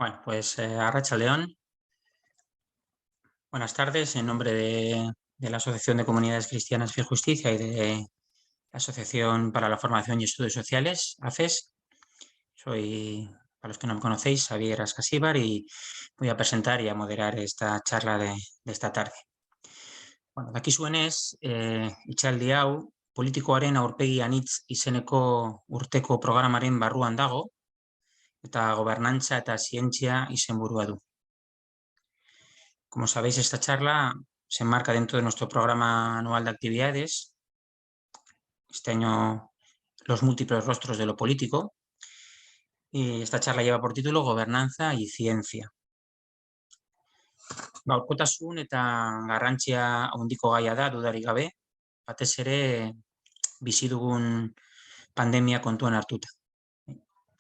Bueno, pues Arratsaldeon, buenas tardes. En nombre de la Asociación de Comunidades Cristianas Fe y Justicia y de la Asociación para la Formación y Estudios Sociales, AFES, soy, para los que no me conocéis, Xavier Ascasíbar y voy a presentar y a moderar esta charla de esta tarde. Bueno, dakizuenez, itxaldi hau, politikoaren aurpegi anitz izeneko urteko programaren barruan dago, eta gobernantza eta zientzia izenburua du. Como sabéis, esta charla se enmarca dentro de nuestro programa anual de actividades. Este año, los múltiples rostros de lo político. Y esta charla lleva por título Gobernanza y Ciencia. Gaurkotasun eta garrantzia handiko gaia da, dudarik gabe, batez ere bizi dugun pandemia kontuan hartuta.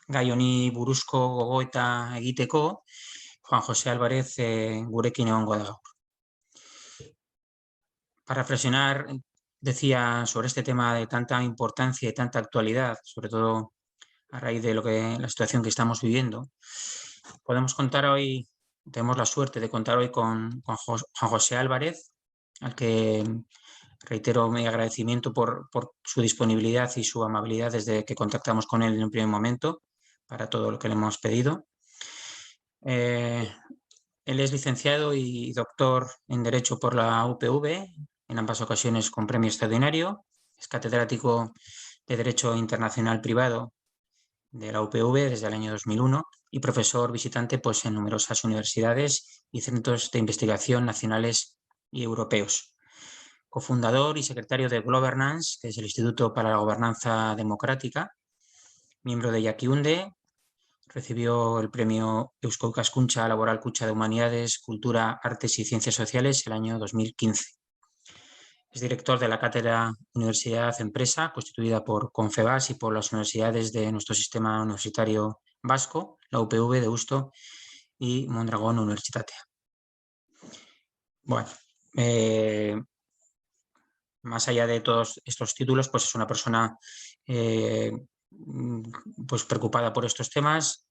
Gai honi buruzko gogoeta egiteko, Juan José Álvarez gurekin egongo da gaur. Para reflexionar, decía, sobre este tema de tanta importancia y tanta actualidad, sobre todo a raíz de la situación que estamos viviendo, podemos contar hoy, tenemos la suerte de contar hoy con Juan José Álvarez, al que reitero mi agradecimiento por su disponibilidad y su amabilidad desde que contactamos con él en un primer momento para todo lo que le hemos pedido. Él es licenciado y doctor en Derecho por la UPV, en ambas ocasiones con premio extraordinario. Es catedrático de Derecho Internacional Privado de la UPV desde el año 2001 y profesor visitante pues, en numerosas universidades y centros de investigación nacionales y europeos. Cofundador y secretario de Governance, que es el Instituto para la Gobernanza Democrática, miembro de Jakiunde. Recibió el premio Eusko Ikaskuntza Laboral Kutxa de Humanidades, Cultura, Artes y Ciencias Sociales el año 2015. Es director de la Cátedra Universidad Empresa, constituida por Confebas y por las universidades de nuestro sistema universitario vasco, la UPV, Deusto y Mondragón Universitatea. Bueno, más allá de todos estos títulos, pues es una persona pues preocupada por estos temas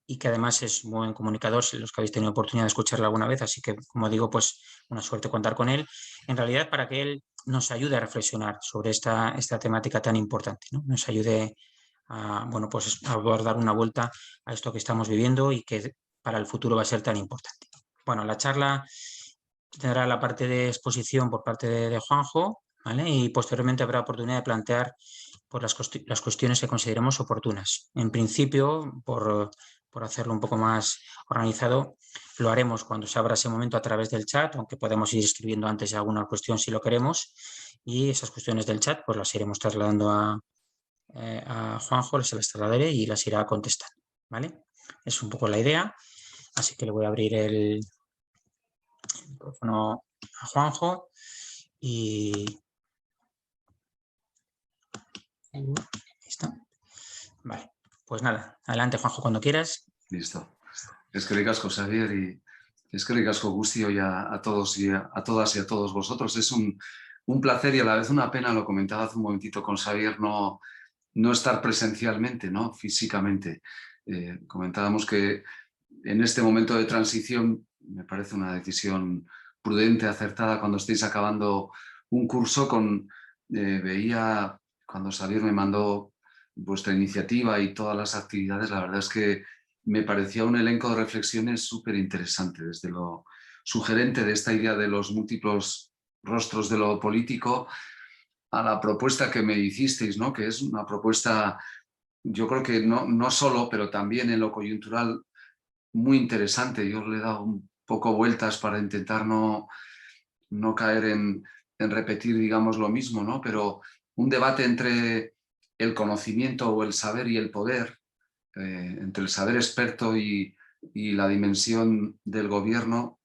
y que además es muy buen comunicador, si los que habéis tenido oportunidad de escucharlo alguna vez, así que, como digo, pues una suerte contar con él, en realidad para que él nos ayude a reflexionar sobre esta temática tan importante, ¿no? Nos ayude a, bueno, pues a dar una vuelta a esto que estamos viviendo y que para el futuro va a ser tan importante. Bueno, la charla tendrá la parte de exposición por parte de Juanjo, ¿vale? Y posteriormente habrá oportunidad de plantear por las cuestiones que consideremos oportunas. En principio, por hacerlo un poco más organizado, lo haremos cuando se abra ese momento a través del chat, aunque podemos ir escribiendo antes alguna cuestión si lo queremos, y esas cuestiones del chat pues las iremos trasladando a Juanjo, se las trasladaré y las irá contestando, ¿vale? Es un poco la idea, así que le voy a abrir el micrófono a Juanjo y ahí está. Vale, pues nada, adelante Juanjo cuando quieras. Listo. Eskerrik asko, Xavier, y eskerrik asko Guztio y a todos y a todas y a todos vosotros. Es un placer y a la vez una pena, lo comentaba hace un momentito con Xavier, no estar presencialmente, ¿no? Físicamente. Comentábamos que en este momento de transición me parece una decisión prudente, acertada, cuando estéis acabando un curso. Veía cuando Xavier me mandó vuestra iniciativa y todas las actividades, la verdad es que me parecía un elenco de reflexiones súper interesante, desde lo sugerente de esta idea de los múltiples rostros de lo político a la propuesta que me hicisteis, ¿no? Que es una propuesta, yo creo que no solo, pero también en lo coyuntural, muy interesante. Yo le he dado un poco vueltas para intentar no caer en repetir, digamos, lo mismo, ¿no? Pero un debate entre el conocimiento o el saber y el poder, entre el saber experto y la dimensión del gobierno,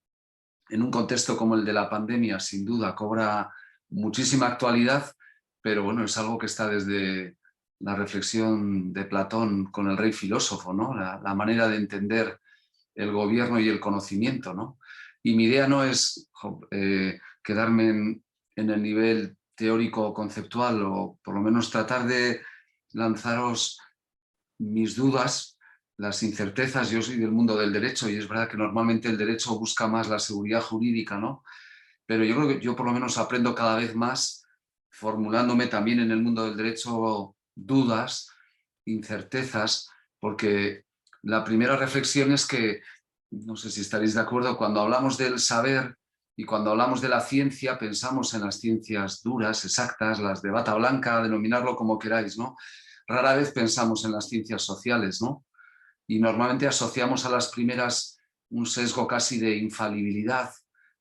en un contexto como el de la pandemia, sin duda cobra muchísima actualidad, pero bueno, es algo que está desde la reflexión de Platón con el rey filósofo, ¿no? La manera de entender el gobierno y el conocimiento, ¿no? Y mi idea no es quedarme en el nivel teórico conceptual, o por lo menos tratar de lanzaros mis dudas las incertezas. Yo soy del mundo del derecho y es verdad que normalmente el derecho busca más la seguridad jurídica, ¿no? Pero yo creo que yo por lo menos aprendo cada vez más formulándome también en el mundo del derecho dudas, incertezas, porque la primera reflexión es que, no sé si estaréis de acuerdo, cuando hablamos del saber y cuando hablamos de la ciencia, pensamos en las ciencias duras, exactas, las de bata blanca, denominarlo como queráis, ¿no? Rara vez pensamos en las ciencias sociales, ¿no? Y normalmente asociamos a las primeras un sesgo casi de infalibilidad,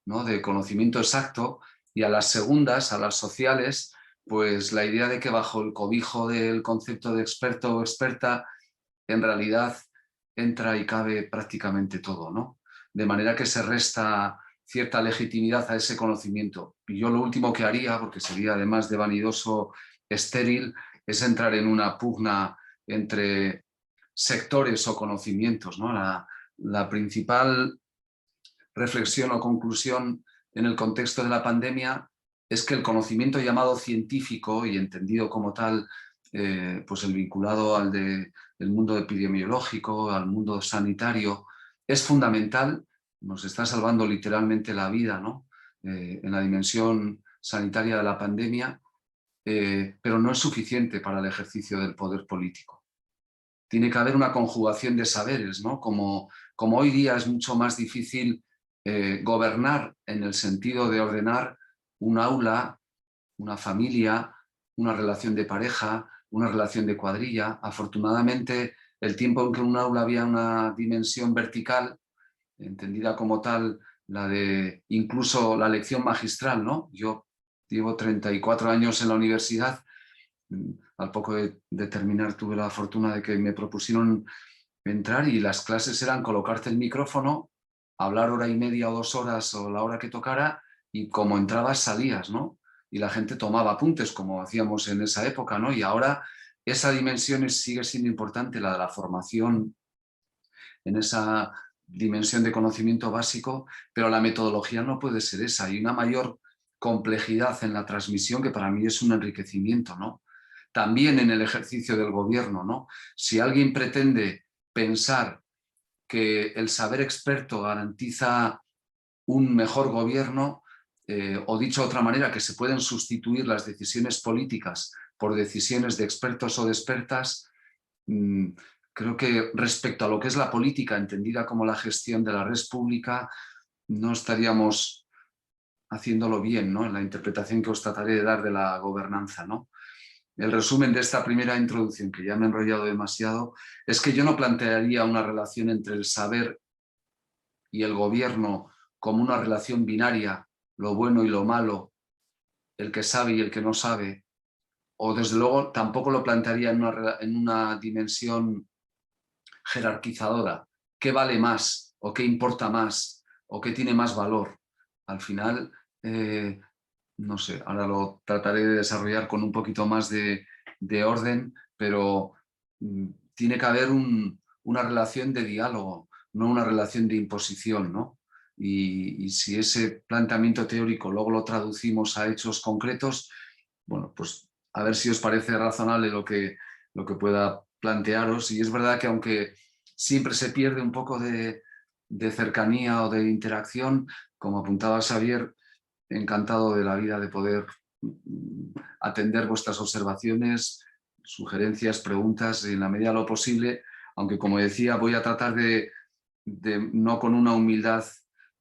¿no? De conocimiento exacto, y a las segundas, a las sociales, pues la idea de que bajo el cobijo del concepto de experto o experta, en realidad entra y cabe prácticamente todo, ¿no? De manera que se resta cierta legitimidad a ese conocimiento. Y yo lo último que haría, porque sería además de vanidoso, estéril, es entrar en una pugna entre sectores o conocimientos, ¿no? La principal reflexión o conclusión en el contexto de la pandemia es que el conocimiento llamado científico y entendido como tal, pues el vinculado al del mundo epidemiológico, al mundo sanitario, es fundamental, nos está salvando literalmente la vida, ¿no? En la dimensión sanitaria de la pandemia, pero no es suficiente para el ejercicio del poder político. Tiene que haber una conjugación de saberes, ¿no? Como hoy día es mucho más difícil gobernar en el sentido de ordenar un aula, una familia, una relación de pareja, una relación de cuadrilla. Afortunadamente, el tiempo en que en un aula había una dimensión vertical, entendida como tal, la de incluso la lección magistral, ¿no? Yo llevo 34 años en la universidad. Al poco de terminar tuve la fortuna de que me propusieron entrar y las clases eran colocarte el micrófono, hablar hora y media o 2 horas o la hora que tocara y como entrabas salías, ¿no? Y la gente tomaba apuntes como hacíamos en esa época, ¿no? Y ahora esa dimensión sigue siendo importante, la de la formación en esa dimensión de conocimiento básico, pero la metodología no puede ser esa. Hay una mayor complejidad en la transmisión que para mí es un enriquecimiento, ¿no? También en el ejercicio del gobierno, ¿no? Si alguien pretende pensar que el saber experto garantiza un mejor gobierno, o dicho de otra manera, que se pueden sustituir las decisiones políticas por decisiones de expertos o de expertas, creo que respecto a lo que es la política entendida como la gestión de la red pública, no estaríamos haciéndolo bien, ¿no? En la interpretación que os trataré de dar de la gobernanza, ¿no? El resumen de esta primera introducción, que ya me he enrollado demasiado, es que yo no plantearía una relación entre el saber y el gobierno como una relación binaria, lo bueno y lo malo, el que sabe y el que no sabe, o desde luego tampoco lo plantearía en una dimensión jerarquizadora. ¿Qué vale más? ¿O qué importa más? ¿O qué tiene más valor? Al final, no sé, ahora lo trataré de desarrollar con un poquito más de orden, pero tiene que haber una relación de diálogo, no una relación de imposición, ¿no? Y si ese planteamiento teórico luego lo traducimos a hechos concretos, bueno, pues a ver si os parece razonable lo que pueda plantearos. Y es verdad que aunque siempre se pierde un poco de cercanía o de interacción, como apuntaba Xavier, encantado de la vida de poder atender vuestras observaciones, sugerencias, preguntas en la medida de lo posible, aunque como decía voy a tratar de no con una humildad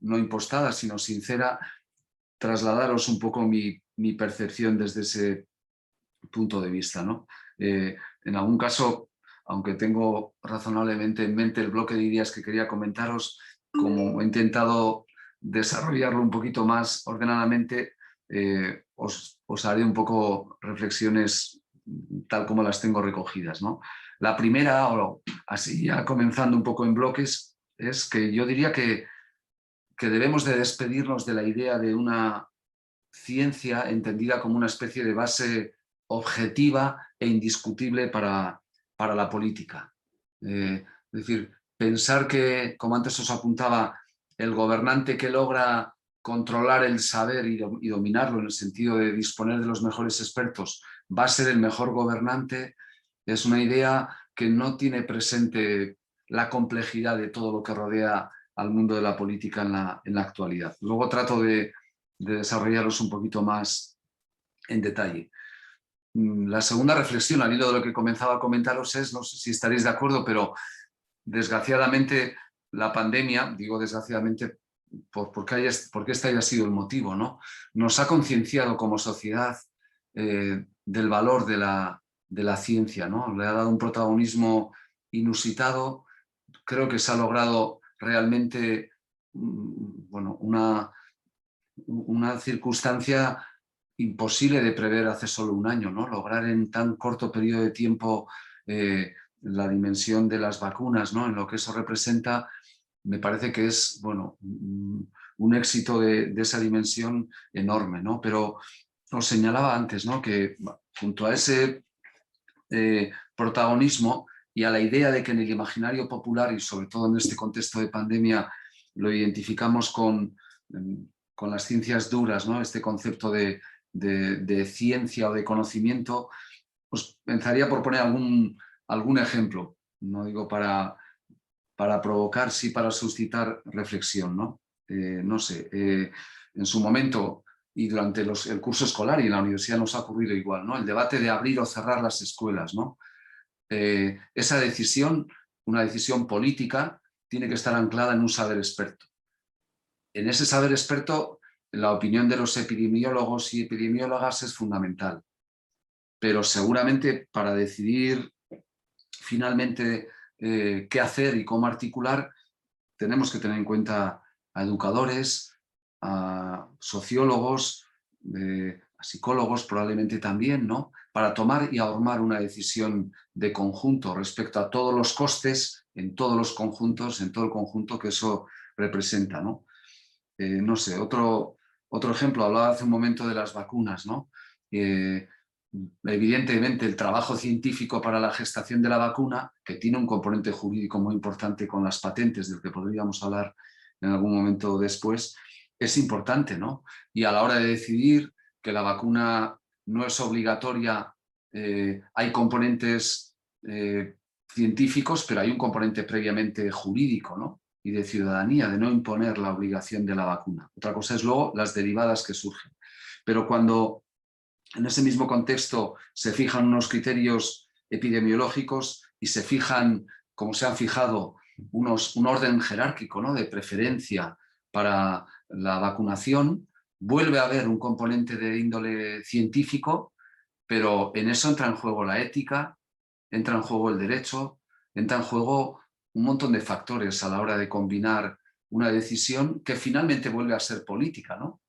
no impostada, sino sincera, trasladaros un poco mi percepción desde ese punto de vista, ¿no? En algún caso, aunque tengo razonablemente en mente el bloque de ideas que quería comentaros, como he intentado desarrollarlo un poquito más ordenadamente, os haré un poco reflexiones tal como las tengo recogidas, ¿no? La primera, o así ya comenzando un poco en bloques, es que yo diría que debemos de despedirnos de la idea de una ciencia entendida como una especie de base objetiva e indiscutible para la política. Es decir, pensar que, como antes os apuntaba, el gobernante que logra controlar el saber y dominarlo en el sentido de disponer de los mejores expertos va a ser el mejor gobernante, es una idea que no tiene presente la complejidad de todo lo que rodea al mundo de la política en la actualidad. Luego trato de desarrollarlos un poquito más en detalle. La segunda reflexión, al hilo de lo que comenzaba a comentaros, es, no sé si estaréis de acuerdo, pero desgraciadamente la pandemia, digo desgraciadamente porque este haya sido el motivo, ¿no? Nos ha concienciado como sociedad del valor de la ciencia, ¿no? Le ha dado un protagonismo inusitado. Creo que se ha logrado realmente bueno, una circunstancia imposible de prever hace solo un año, ¿no? Lograr en tan corto periodo de tiempo la dimensión de las vacunas, ¿no? En lo que eso representa, me parece que es, bueno, un éxito de esa dimensión enorme, ¿no? Pero os señalaba antes, ¿no? Que junto a ese protagonismo y a la idea de que en el imaginario popular, y sobre todo en este contexto de pandemia, lo identificamos con las ciencias duras, ¿no? Este concepto de ciencia o de conocimiento, pues pensaría por poner algún ejemplo, no digo para provocar, sí para suscitar reflexión, ¿no? No sé, en su momento y durante el curso escolar y en la universidad nos ha ocurrido igual, ¿no? El debate de abrir o cerrar las escuelas, ¿no? Esa decisión, una decisión política, tiene que estar anclada en un saber experto. En ese saber experto, la opinión de los epidemiólogos y epidemiólogas es fundamental, pero seguramente para decidir finalmente qué hacer y cómo articular, tenemos que tener en cuenta a educadores, a sociólogos, a psicólogos probablemente también, ¿no? Para tomar y ahormar una decisión de conjunto respecto a todos los costes en todos los conjuntos, en todo el conjunto que eso representa, ¿no? No sé, otro ejemplo, hablaba hace un momento de las vacunas, ¿no? Evidentemente el trabajo científico para la gestación de la vacuna, que tiene un componente jurídico muy importante con las patentes, del que podríamos hablar en algún momento después, es importante, ¿no? Y a la hora de decidir que la vacuna no es obligatoria, hay componentes científicos, pero hay un componente previamente jurídico, ¿no? Y de ciudadanía, de no imponer la obligación de la vacuna. Otra cosa es luego las derivadas que surgen. Pero cuando en ese mismo contexto se fijan unos criterios epidemiológicos y se fijan, como se han fijado, un orden jerárquico, ¿no? De preferencia para la vacunación, vuelve a haber un componente de índole científico, pero en eso entra en juego la ética, entra en juego el derecho, entra en juego un montón de factores a la hora de combinar una decisión que finalmente vuelve a ser política, ¿no?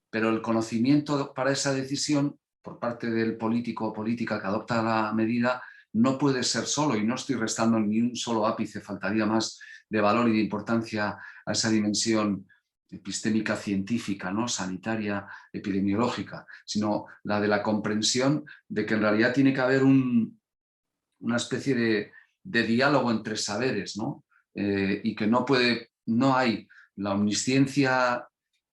Pero el conocimiento para esa decisión por parte del político o política que adopta la medida no puede ser solo, y no estoy restando ni un solo ápice, faltaría más de valor y de importancia a esa dimensión epistémica científica, ¿no? Sanitaria, epidemiológica, sino la de la comprensión de que en realidad tiene que haber una especie de diálogo entre saberes, ¿no? Y que no hay la omnisciencia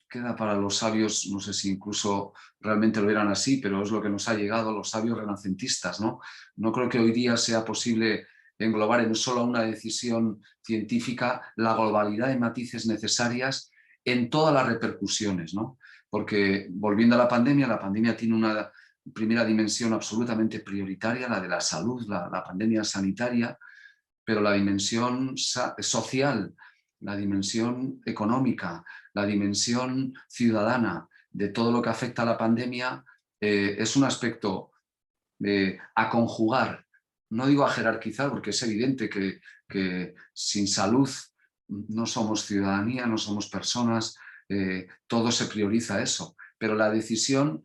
queda para los sabios, no sé si incluso realmente lo eran así, pero es lo que nos ha llegado, los sabios renacentistas, ¿no? No creo que hoy día sea posible englobar en solo una decisión científica la globalidad de matices necesarias en todas las repercusiones, ¿no? Porque volviendo a la pandemia tiene una primera dimensión absolutamente prioritaria, la de la salud, la pandemia sanitaria, pero la dimensión social, la dimensión económica, la dimensión ciudadana de todo lo que afecta a la pandemia es un aspecto a conjugar. No digo a jerarquizar, porque es evidente que sin salud no somos ciudadanía, no somos personas, todo se prioriza eso, pero la decisión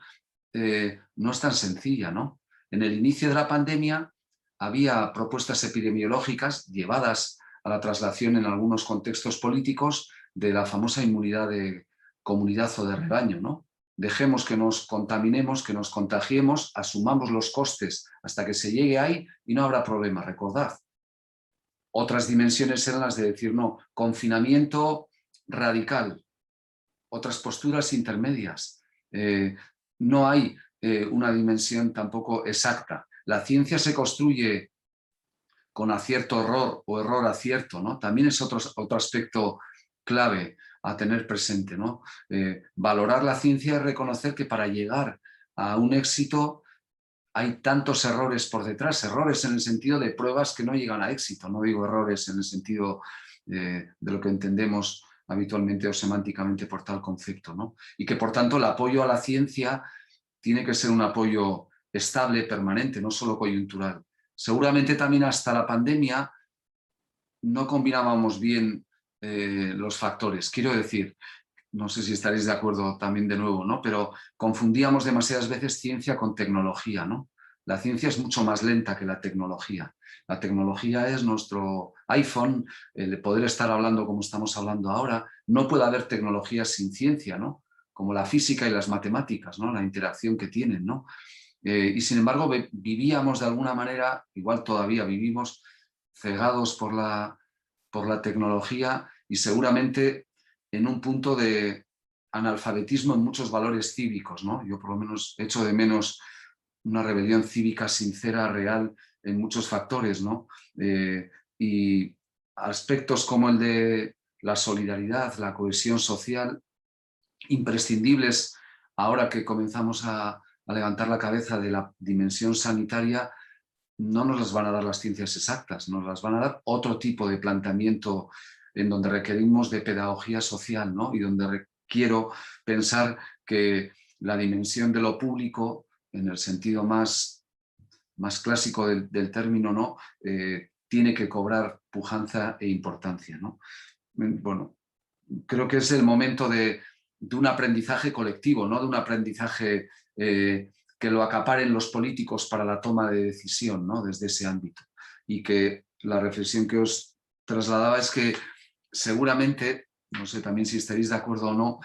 no es tan sencilla, ¿no? En el inicio de la pandemia había propuestas epidemiológicas llevadas a la traslación en algunos contextos políticos de la famosa inmunidad de comunidad o de rebaño, ¿no? Dejemos que nos contaminemos, que nos contagiemos, asumamos los costes hasta que se llegue ahí y no habrá problema, recordad. Otras dimensiones eran las de decir, no, confinamiento radical, otras posturas intermedias. No hay una dimensión tampoco exacta. La ciencia se construye con acierto-error o error-acierto, ¿no? También es otro aspecto clave a tener presente, ¿no? Valorar la ciencia es reconocer que para llegar a un éxito hay tantos errores por detrás, errores en el sentido de pruebas que no llegan a éxito, no digo errores en el sentido de lo que entendemos habitualmente o semánticamente por tal concepto, ¿no? Y que por tanto el apoyo a la ciencia tiene que ser un apoyo estable, permanente, no solo coyuntural. Seguramente también hasta la pandemia no combinábamos bien los factores. Quiero decir, no sé si estaréis de acuerdo también de nuevo, ¿no? Pero confundíamos demasiadas veces ciencia con tecnología, ¿no? La ciencia es mucho más lenta que la tecnología. La tecnología es nuestro iPhone, el poder estar hablando como estamos hablando ahora. No puede haber tecnología sin ciencia, ¿no? Como la física y las matemáticas, ¿no? La interacción que tienen, ¿no? Y sin embargo vivíamos de alguna manera, igual todavía vivimos, cegados por la tecnología y seguramente en un punto de analfabetismo en muchos valores cívicos, ¿no? Yo por lo menos echo de menos una rebelión cívica sincera, real, en muchos factores, ¿no? Y aspectos como el de la solidaridad, la cohesión social, imprescindibles ahora que comenzamos a levantar la cabeza de la dimensión sanitaria, no nos las van a dar las ciencias exactas, nos las van a dar otro tipo de planteamiento en donde requerimos de pedagogía social, ¿no? Y donde quiero pensar que la dimensión de lo público, en el sentido más clásico del término, ¿no? Tiene que cobrar pujanza e importancia, ¿no? Bueno, creo que es el momento de un aprendizaje colectivo, no de un aprendizaje que lo acaparen los políticos para la toma de decisión, ¿no? Desde ese ámbito. Y que la reflexión que os trasladaba es que seguramente, no sé también si estaréis de acuerdo o no,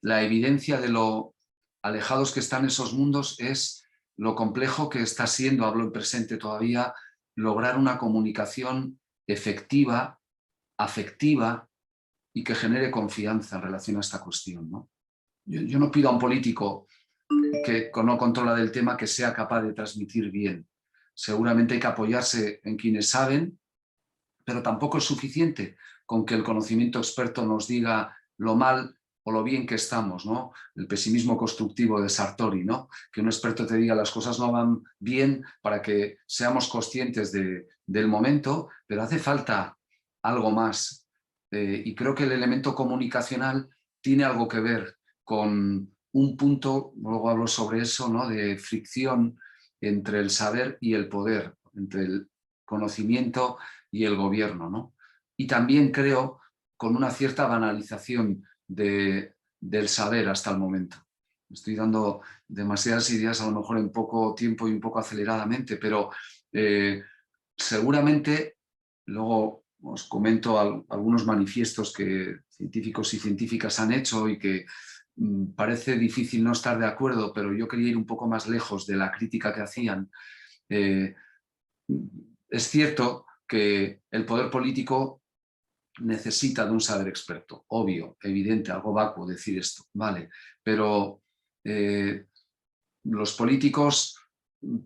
la evidencia de lo alejados que están esos mundos es lo complejo que está siendo, hablo en presente todavía, lograr una comunicación efectiva, afectiva, y que genere confianza en relación a esta cuestión, ¿no? Yo no pido a un político que no controla del tema que sea capaz de transmitir bien. Seguramente hay que apoyarse en quienes saben, pero tampoco es suficiente con que el conocimiento experto nos diga lo mal o lo bien que estamos, ¿no? El pesimismo constructivo de Sartori, ¿no? Que un experto te diga las cosas no van bien para que seamos conscientes del momento, pero hace falta algo más. Y creo que el elemento comunicacional tiene algo que ver con un punto, luego hablo sobre eso, ¿no? De fricción entre el saber y el poder, entre el conocimiento y el gobierno, ¿no? Y también creo con una cierta banalización del saber hasta el momento. Estoy dando demasiadas ideas a lo mejor en poco tiempo y un poco aceleradamente, pero seguramente luego os comento algunos manifiestos que científicos y científicas han hecho y que parece difícil no estar de acuerdo, pero yo quería ir un poco más lejos de la crítica que hacían. Es cierto que el poder político necesita de un saber experto, obvio, evidente, algo vacuo decir esto, vale, pero los políticos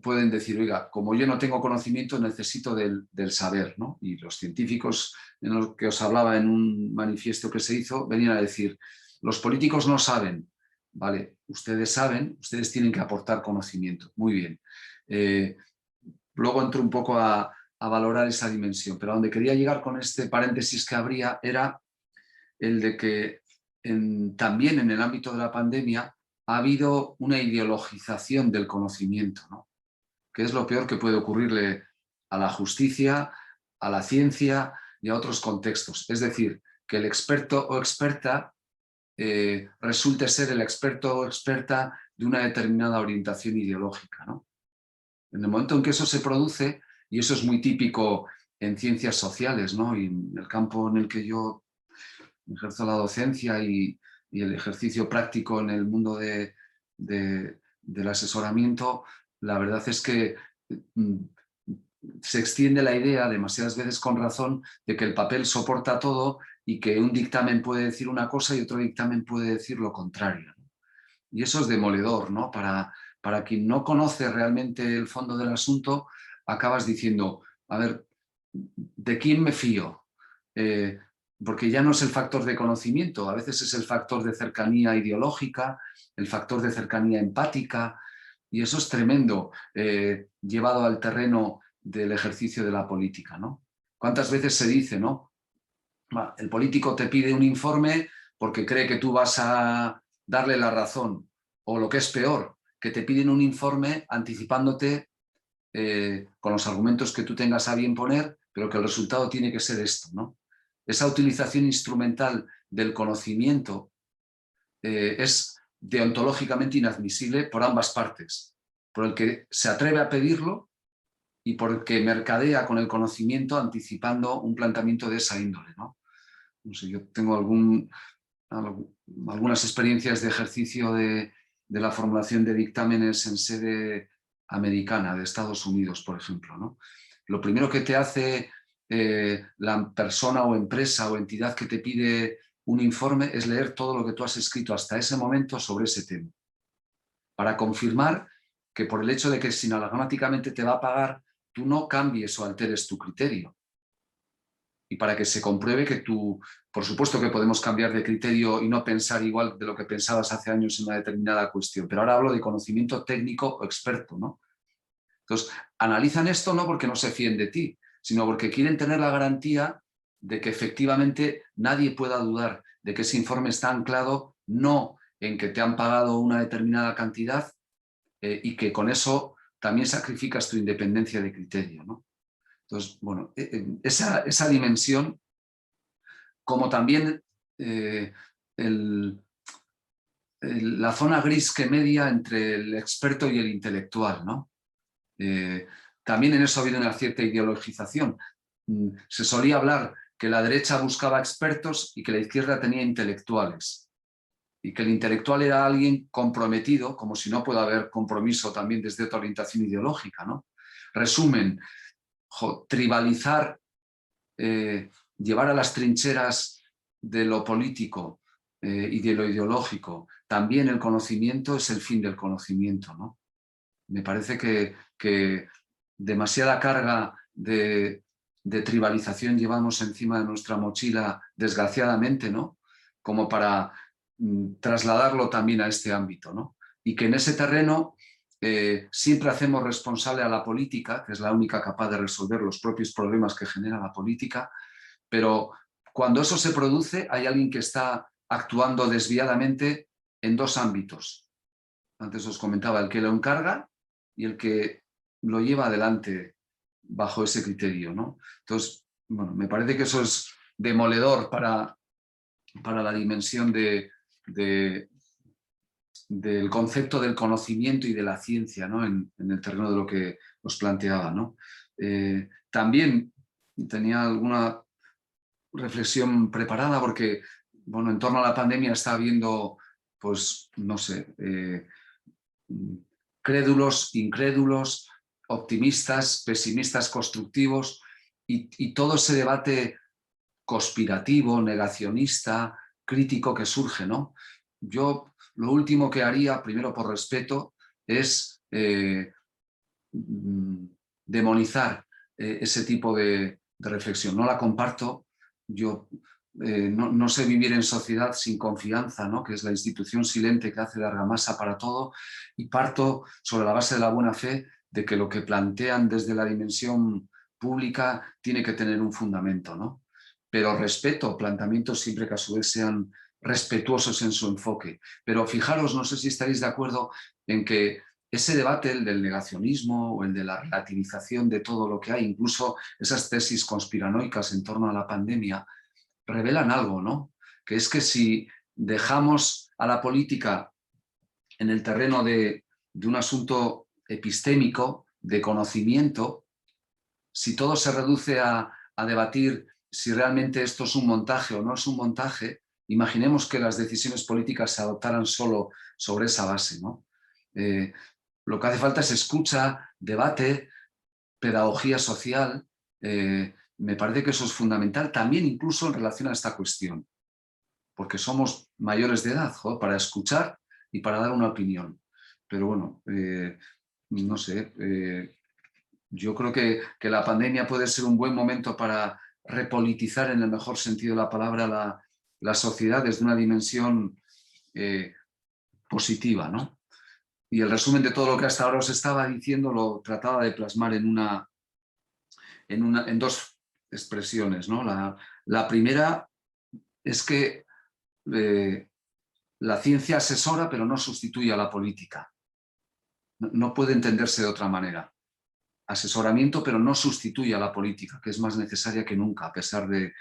pueden decir, oiga, como yo no tengo conocimiento, necesito del saber, ¿no? Y los científicos, en lo que os hablaba en un manifiesto que se hizo, venían a decir, los políticos no saben, vale, ustedes saben, ustedes tienen que aportar conocimiento, muy bien. Luego entro un poco a valorar esa dimensión, pero a donde quería llegar con este paréntesis que habría era el de que también en el ámbito de la pandemia ha habido una ideologización del conocimiento, ¿no? Que es lo peor que puede ocurrirle a la justicia, a la ciencia y a otros contextos. Es decir, que el experto o experta resulte ser el experto o experta de una determinada orientación ideológica, ¿no? En el momento en que eso se produce, y eso es muy típico en ciencias sociales, ¿no? Y en el campo en el que yo ejerzo la docencia y el ejercicio práctico en el mundo del asesoramiento, la verdad es que se extiende la idea, demasiadas veces con razón, de que el papel soporta todo y que un dictamen puede decir una cosa y otro dictamen puede decir lo contrario. Y eso es demoledor, ¿no? Para quien no conoce realmente el fondo del asunto, acabas diciendo, a ver, ¿de quién me fío? Porque ya no es el factor de conocimiento, a veces es el factor de cercanía ideológica, el factor de cercanía empática, y eso es tremendo, llevado al terreno del ejercicio de la política, ¿no? ¿Cuántas veces se dice, ¿no? El político te pide un informe porque cree que tú vas a darle la razón, o lo que es peor, que te piden un informe anticipándote con los argumentos que tú tengas a bien poner, pero que el resultado tiene que ser esto, ¿no? Esa utilización instrumental del conocimiento es deontológicamente inadmisible por ambas partes, por el que se atreve a pedirlo y por el que mercadea con el conocimiento anticipando un planteamiento de esa índole, ¿no? No sé, yo tengo algunas experiencias de ejercicio de la formulación de dictámenes en sede americana, de Estados Unidos, por ejemplo, ¿no? Lo primero que te hace la persona o empresa o entidad que te pide un informe es leer todo lo que tú has escrito hasta ese momento sobre ese tema, para confirmar que por el hecho de que sinagmáticamente te va a pagar, tú no cambies o alteres tu criterio. Y para que se compruebe que tú, por supuesto que podemos cambiar de criterio y no pensar igual de lo que pensabas hace años en una determinada cuestión, pero ahora hablo de conocimiento técnico o experto, ¿no? Entonces, analizan esto no porque no se fíen de ti, sino porque quieren tener la garantía de que efectivamente nadie pueda dudar de que ese informe está anclado no en que te han pagado una determinada cantidad y que con eso también sacrificas tu independencia de criterio, ¿no? Entonces, bueno, esa dimensión, como también la zona gris que media entre el experto y el intelectual, ¿no? También en eso ha habido una cierta ideologización. Se solía hablar que la derecha buscaba expertos y que la izquierda tenía intelectuales. Y que el intelectual era alguien comprometido, como si no puede haber compromiso también desde otra orientación ideológica, ¿no? Resumen, tribalizar, llevar a las trincheras de lo político y de lo ideológico, también el conocimiento es el fin del conocimiento, ¿no? Me parece que demasiada carga de tribalización llevamos encima de nuestra mochila, desgraciadamente, ¿no? Como para trasladarlo también a este ámbito, ¿no? Y que en ese terreno siempre hacemos responsable a la política, que es la única capaz de resolver los propios problemas que genera la política, pero cuando eso se produce hay alguien que está actuando desviadamente en dos ámbitos. Antes os comentaba, el que lo encarga y el que lo lleva adelante bajo ese criterio, ¿no? Entonces, bueno, me parece que eso es demoledor para la dimensión del concepto del conocimiento y de la ciencia, ¿no? En el terreno de lo que os planteaba, ¿no? También tenía alguna reflexión preparada porque, bueno, en torno a la pandemia está habiendo, pues, no sé, crédulos, incrédulos, optimistas, pesimistas, constructivos, y todo ese debate conspirativo, negacionista, crítico que surge, ¿no? Yo lo último que haría, primero por respeto, es demonizar ese tipo de reflexión. No la comparto. Yo no sé vivir en sociedad sin confianza, ¿no? Que es la institución silente que hace de argamasa para todo, y parto sobre la base de la buena fe de que lo que plantean desde la dimensión pública tiene que tener un fundamento, ¿no? Pero respeto planteamientos siempre que a su vez sean respetuosos en su enfoque. Pero fijaros, no sé si estaréis de acuerdo en que ese debate, el del negacionismo o el de la relativización de todo lo que hay, incluso esas tesis conspiranoicas en torno a la pandemia, revelan algo, ¿no? Que es que si dejamos a la política en el terreno de un asunto epistémico, de conocimiento, si todo se reduce a debatir si realmente esto es un montaje o no es un montaje, imaginemos que las decisiones políticas se adoptaran solo sobre esa base, ¿no? Lo que hace falta es escucha, debate, pedagogía social. Me parece que eso es fundamental también incluso en relación a esta cuestión, porque somos mayores de edad, ¿jo? Para escuchar y para dar una opinión. Pero bueno, no sé, Yo creo que la pandemia puede ser un buen momento para repolitizar en el mejor sentido de la palabra la sociedad desde una dimensión positiva, ¿no? Y el resumen de todo lo que hasta ahora os estaba diciendo lo trataba de plasmar en dos expresiones, ¿no? La primera es que la ciencia asesora pero no sustituye a la política. No puede entenderse de otra manera. Asesoramiento pero no sustituye a la política, que es más necesaria que nunca, a pesar del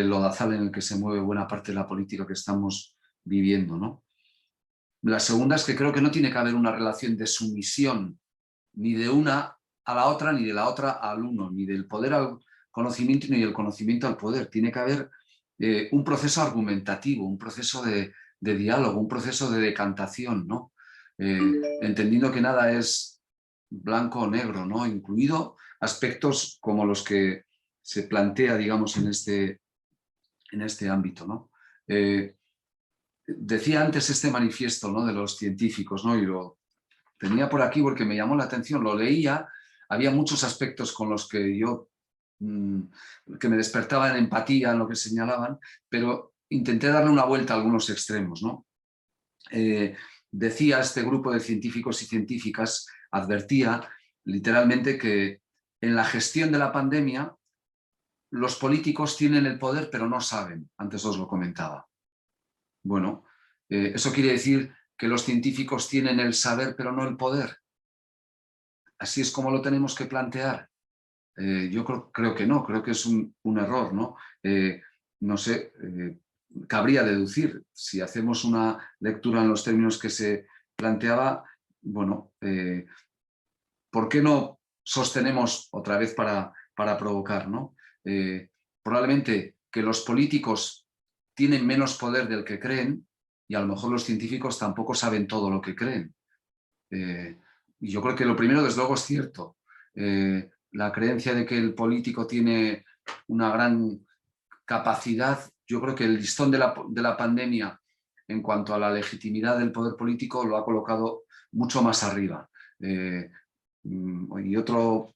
lodazal en el que se mueve buena parte de la política que estamos viviendo, ¿no? La segunda es que creo que no tiene que haber una relación de sumisión ni de una a la otra, ni de la otra al uno, ni del poder al conocimiento, ni del conocimiento al poder. Tiene que haber un proceso argumentativo, un proceso de diálogo, un proceso de decantación, ¿no? Entendiendo que nada es blanco o negro, ¿no? Incluido aspectos como los que se plantea, digamos, en este ámbito, ¿no? Decía antes este manifiesto, ¿no?, de los científicos, ¿no? Y lo tenía por aquí porque me llamó la atención, lo leía, había muchos aspectos con los que yo, que me despertaban empatía en lo que señalaban, pero intenté darle una vuelta a algunos extremos, ¿no? Decía este grupo de científicos y científicas, advertía literalmente que en la gestión de la pandemia los políticos tienen el poder pero no saben, antes os lo comentaba. Bueno, eso quiere decir que los científicos tienen el saber pero no el poder. Así es como lo tenemos que plantear. Yo creo que no, creo que es un error, ¿no? No sé, cabría deducir, si hacemos una lectura en los términos que se planteaba, bueno, ¿por qué no sostenemos otra vez para provocar, ¿no? Probablemente que los políticos tienen menos poder del que creen y a lo mejor los científicos tampoco saben todo lo que creen. Y yo creo que lo primero, desde luego, es cierto. La creencia de que el político tiene una gran capacidad, yo creo que el listón de la pandemia en cuanto a la legitimidad del poder político lo ha colocado mucho más arriba. Y otro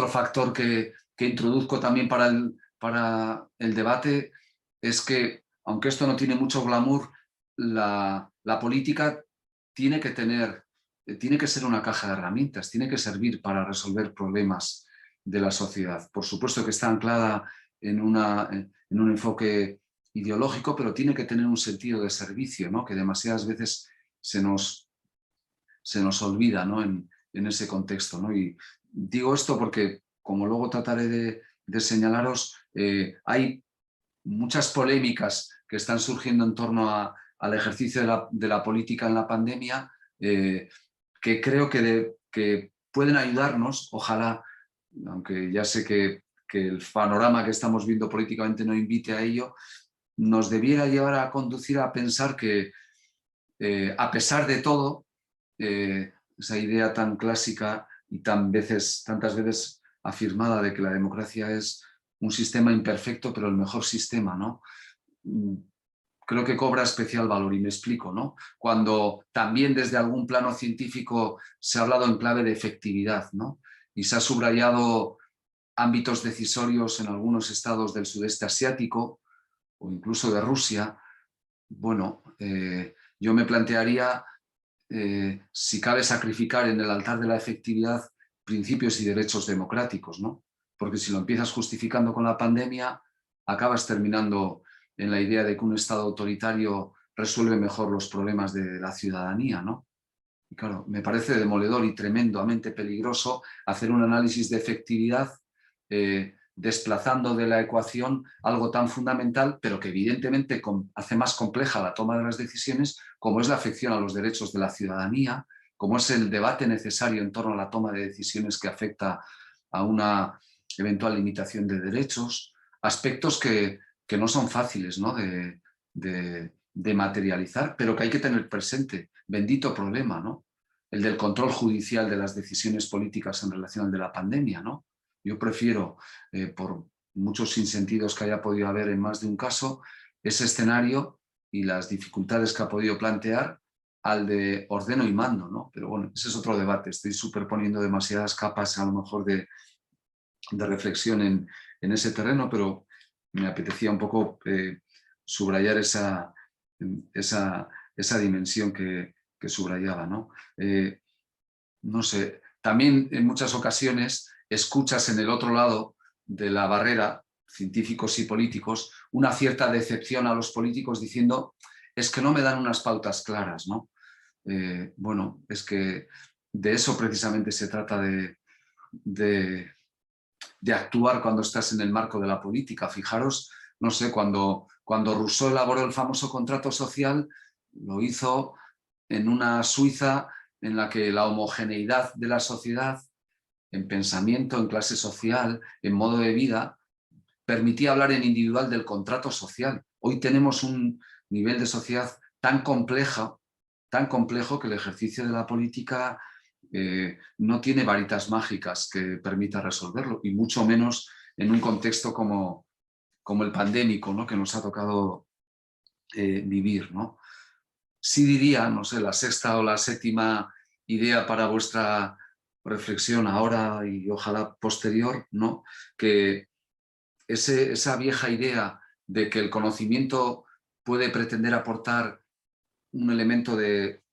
factor que introduzco también para el debate es que, aunque esto no tiene mucho glamour, la política tiene que ser una caja de herramientas, tiene que servir para resolver problemas de la sociedad. Por supuesto que está anclada en un enfoque ideológico, pero tiene que tener un sentido de servicio, ¿no?, que demasiadas veces se nos olvida, ¿no?, en ese contexto, ¿no? Y digo esto porque, como luego trataré de señalaros, hay muchas polémicas que están surgiendo en torno al ejercicio de la política en la pandemia, que creo que pueden ayudarnos, ojalá, aunque ya sé que el panorama que estamos viendo políticamente no invite a ello, nos debiera llevar a conducir a pensar que, a pesar de todo, esa idea tan clásica y tantas veces afirmada de que la democracia es un sistema imperfecto, pero el mejor sistema, ¿no? Creo que cobra especial valor, y me explico, ¿no? Cuando también desde algún plano científico se ha hablado en clave de efectividad, ¿no? Y se ha subrayado ámbitos decisorios en algunos estados del sudeste asiático o incluso de Rusia. Bueno, yo me plantearía si cabe sacrificar en el altar de la efectividad principios y derechos democráticos, ¿no? Porque si lo empiezas justificando con la pandemia, acabas terminando en la idea de que un Estado autoritario resuelve mejor los problemas de la ciudadanía, ¿no? Y claro, me parece demoledor y tremendamente peligroso hacer un análisis de efectividad desplazando de la ecuación algo tan fundamental, pero que evidentemente hace más compleja la toma de las decisiones, como es la afección a los derechos de la ciudadanía, como es el debate necesario en torno a la toma de decisiones que afecta a una eventual limitación de derechos, aspectos que no son fáciles, ¿no?, de materializar, pero que hay que tener presente. Bendito problema, ¿no?, el del control judicial de las decisiones políticas en relación al de la pandemia, ¿no? Yo prefiero, por muchos sinsentidos que haya podido haber en más de un caso, ese escenario y las dificultades que ha podido plantear al de ordeno y mando, ¿no? Pero bueno, ese es otro debate. Estoy superponiendo demasiadas capas a lo mejor de reflexión en ese terreno, pero me apetecía un poco subrayar esa dimensión que subrayaba, ¿no? No sé, también en muchas ocasiones escuchas en el otro lado de la barrera, científicos y políticos, una cierta decepción a los políticos diciendo es que no me dan unas pautas claras, ¿no? Bueno, es que de eso precisamente se trata de actuar cuando estás en el marco de la política. Fijaros, no sé, cuando Rousseau elaboró el famoso contrato social, lo hizo en una Suiza en la que la homogeneidad de la sociedad, en pensamiento, en clase social, en modo de vida, permitía hablar en individual del contrato social. Hoy tenemos un nivel de sociedad tan complejo que el ejercicio de la política no tiene varitas mágicas que permita resolverlo, y mucho menos en un contexto como el pandémico, ¿no? Que nos ha tocado vivir, ¿no? Sí diría, no sé, la sexta o la séptima idea para vuestra reflexión ahora y ojalá posterior, ¿no? Que esa vieja idea de que el conocimiento puede pretender aportar un elemento de,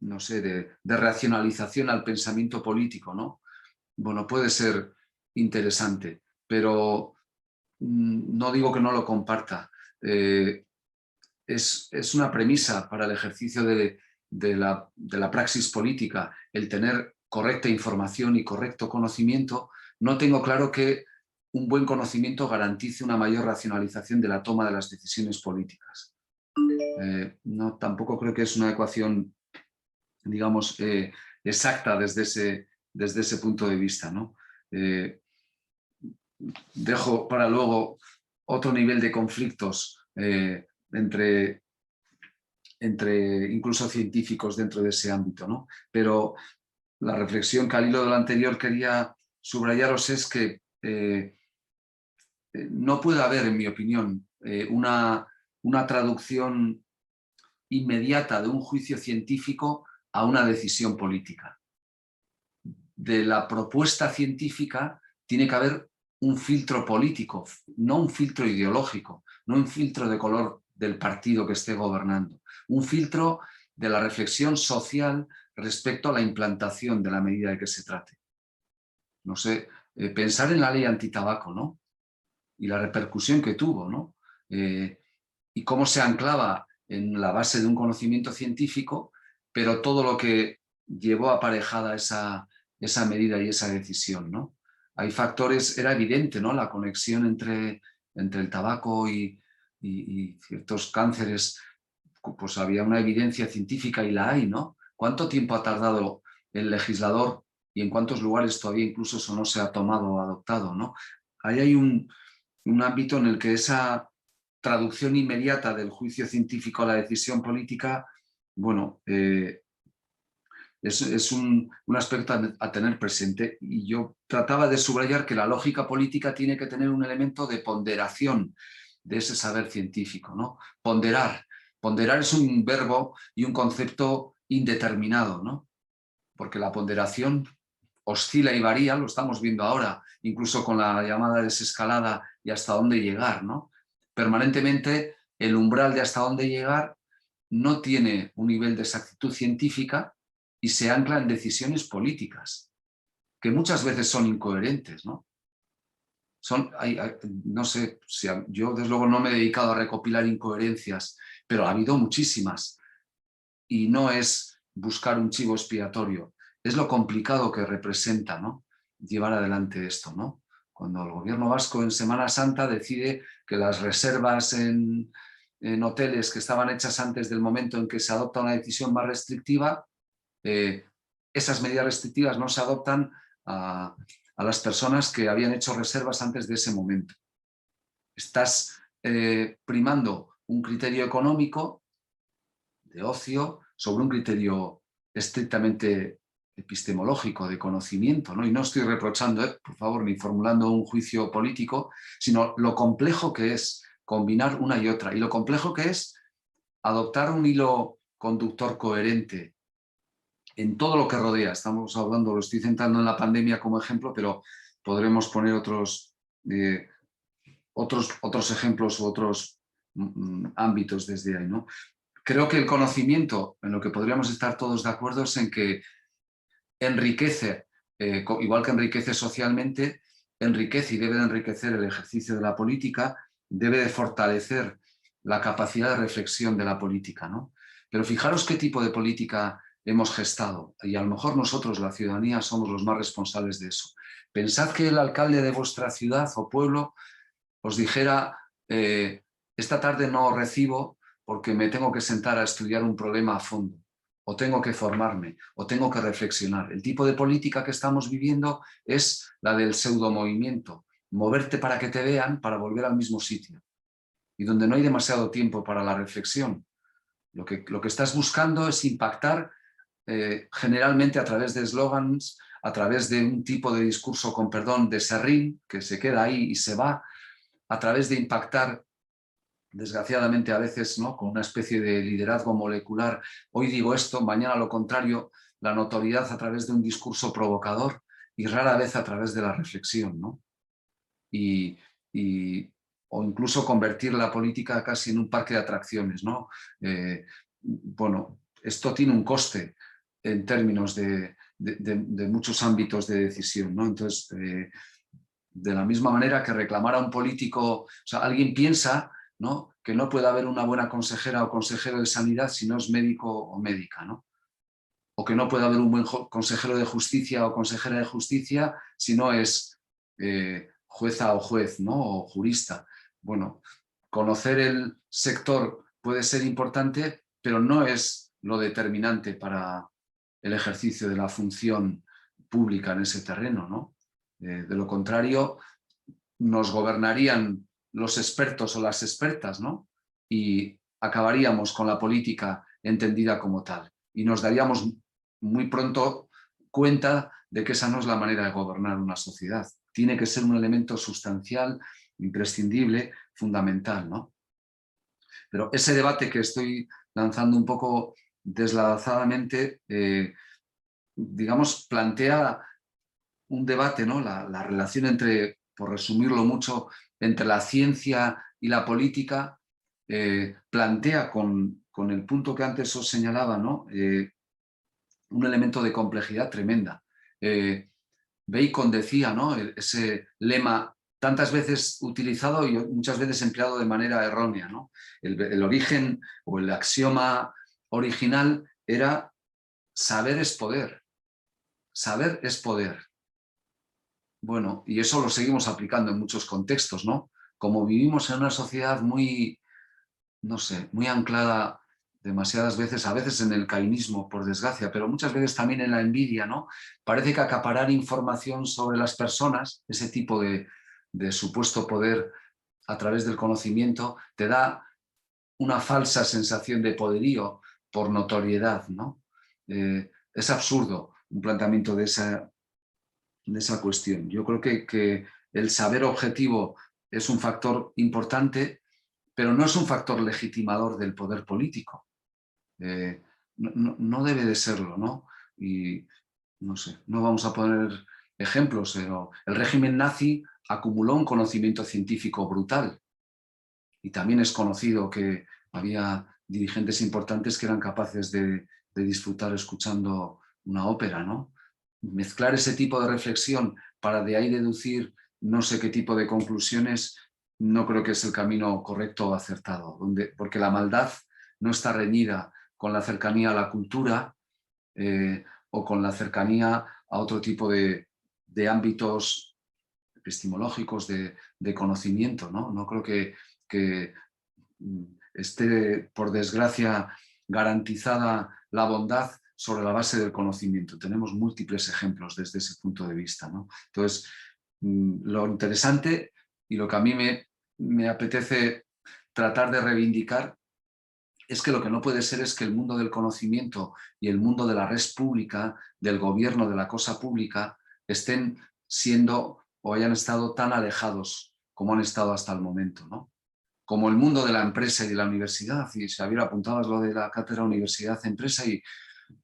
no sé, de racionalización al pensamiento político, ¿no? Bueno, puede ser interesante, pero no digo que no lo comparta. Es una premisa para el ejercicio de la praxis política el tener correcta información y correcto conocimiento. No tengo claro que un buen conocimiento garantice una mayor racionalización de la toma de las decisiones políticas. No, tampoco creo que es una ecuación, digamos, exacta desde ese punto de vista, ¿no? Dejo para luego otro nivel de conflictos entre incluso científicos dentro de ese ámbito, ¿no? Pero la reflexión que al hilo de lo anterior quería subrayaros es que no puede haber, en mi opinión, una traducción inmediata de un juicio científico a una decisión política. De la propuesta científica tiene que haber un filtro político, no un filtro ideológico, no un filtro de color del partido que esté gobernando, un filtro de la reflexión social respecto a la implantación de la medida de que se trate. No sé, pensar en la ley antitabaco, ¿no? Y la repercusión que tuvo, ¿no? Y cómo se anclaba en la base de un conocimiento científico, pero todo lo que llevó aparejada esa medida y esa decisión, ¿no? Hay factores, era evidente, ¿no? La conexión entre el tabaco y ciertos cánceres, pues había una evidencia científica y la hay, ¿no? ¿Cuánto tiempo ha tardado el legislador y en cuántos lugares todavía incluso eso no se ha tomado o adoptado, ¿no? Ahí hay un ámbito en el que esa traducción inmediata del juicio científico a la decisión política, bueno, es un aspecto a tener presente, y yo trataba de subrayar que la lógica política tiene que tener un elemento de ponderación de ese saber científico, ¿no? Ponderar. Ponderar es un verbo y un concepto indeterminado, ¿no? Porque la ponderación oscila y varía, lo estamos viendo ahora, incluso con la llamada desescalada y hasta dónde llegar, ¿no? Permanentemente el umbral de hasta dónde llegar no tiene un nivel de exactitud científica y se ancla en decisiones políticas, que muchas veces son incoherentes, ¿no? No sé, yo desde luego no me he dedicado a recopilar incoherencias, pero ha habido muchísimas. Y no es buscar un chivo expiatorio, es lo complicado que representa, ¿no? Llevar adelante esto, ¿no? Cuando el gobierno vasco en Semana Santa decide que las reservas en hoteles que estaban hechas antes del momento en que se adopta una decisión más restrictiva, esas medidas restrictivas no se adoptan a las personas que habían hecho reservas antes de ese momento. Estás primando un criterio económico de ocio sobre un criterio estrictamente epistemológico, de conocimiento, ¿no? Y no estoy reprochando, por favor, ni formulando un juicio político, sino lo complejo que es combinar una y otra, y lo complejo que es adoptar un hilo conductor coherente en todo lo que rodea. Estamos hablando, lo estoy centrando en la pandemia como ejemplo, pero podremos poner otros ejemplos u otros ámbitos desde ahí, ¿no? Creo que el conocimiento, en lo que podríamos estar todos de acuerdo, es en que enriquece, igual que enriquece socialmente, enriquece y debe de enriquecer el ejercicio de la política, debe de fortalecer la capacidad de reflexión de la política, ¿no? Pero fijaros qué tipo de política hemos gestado, y a lo mejor nosotros, la ciudadanía, somos los más responsables de eso. Pensad que el alcalde de vuestra ciudad o pueblo os dijera, esta tarde no recibo porque me tengo que sentar a estudiar un problema a fondo, o tengo que formarme, o tengo que reflexionar. El tipo de política que estamos viviendo es la del pseudomovimiento, moverte para que te vean, para volver al mismo sitio, y donde no hay demasiado tiempo para la reflexión. Lo que estás buscando es impactar generalmente a través de eslogans, a través de un tipo de discurso, con perdón, de serrín, que se queda ahí y se va, a través de impactar, desgraciadamente a veces, ¿no?, con una especie de liderazgo molecular. Hoy digo esto, mañana lo contrario, la notoriedad a través de un discurso provocador y rara vez a través de la reflexión, ¿no? O incluso convertir la política casi en un parque de atracciones, ¿no? Bueno, esto tiene un coste en términos de muchos ámbitos de decisión, ¿no? Entonces, de la misma manera que reclamar a un político, o sea, alguien piensa, ¿no?, que no puede haber una buena consejera o consejero de sanidad si no es médico o médica, ¿no? O que no puede haber un buen consejero de justicia o consejera de justicia si no es jueza o juez, ¿no?, o jurista. Bueno, conocer el sector puede ser importante, pero no es lo determinante para el ejercicio de la función pública en ese terreno, ¿no? De lo contrario, nos gobernarían los expertos o las expertas, ¿no? Y acabaríamos con la política entendida como tal. Y nos daríamos muy pronto cuenta de que esa no es la manera de gobernar una sociedad. Tiene que ser un elemento sustancial, imprescindible, fundamental, ¿no? Pero ese debate que estoy lanzando un poco deslazadamente, digamos, plantea un debate, ¿no? La relación entre, por resumirlo mucho, entre la ciencia y la política, plantea con el punto que antes os señalaba, ¿no?, un elemento de complejidad tremenda. Bacon decía, ¿no?, ese lema tantas veces utilizado y muchas veces empleado de manera errónea, ¿no? El origen o el axioma original era saber es poder. Saber es poder. Bueno, y eso lo seguimos aplicando en muchos contextos, ¿no? Como vivimos en una sociedad muy, no sé, muy anclada demasiadas veces, a veces en el cainismo, por desgracia, pero muchas veces también en la envidia, ¿no? Parece que acaparar información sobre las personas, ese tipo de supuesto poder a través del conocimiento, te da una falsa sensación de poderío por notoriedad, ¿no? Es absurdo un planteamiento de esa cuestión. Yo creo que el saber objetivo es un factor importante, pero no es un factor legitimador del poder político. No debe de serlo, ¿no? Y no sé, no vamos a poner ejemplos, pero el régimen nazi acumuló un conocimiento científico brutal y también es conocido que había dirigentes importantes que eran capaces de disfrutar escuchando una ópera, ¿no? Mezclar ese tipo de reflexión para de ahí deducir no sé qué tipo de conclusiones, no creo que es el camino correcto o acertado, porque la maldad no está reñida con la cercanía a la cultura o con la cercanía a otro tipo de ámbitos epistemológicos de conocimiento, ¿no? No creo que esté, por desgracia, garantizada la bondad sobre la base del conocimiento. Tenemos múltiples ejemplos desde ese punto de vista, ¿no? Entonces, lo interesante y lo que a mí me apetece tratar de reivindicar es que lo que no puede ser es que el mundo del conocimiento y el mundo de la red pública, del gobierno, de la cosa pública, estén siendo o hayan estado tan alejados como han estado hasta el momento, ¿no? como el mundo de la empresa y de la universidad. Y Xavier, apuntabas lo de la cátedra universidad-empresa y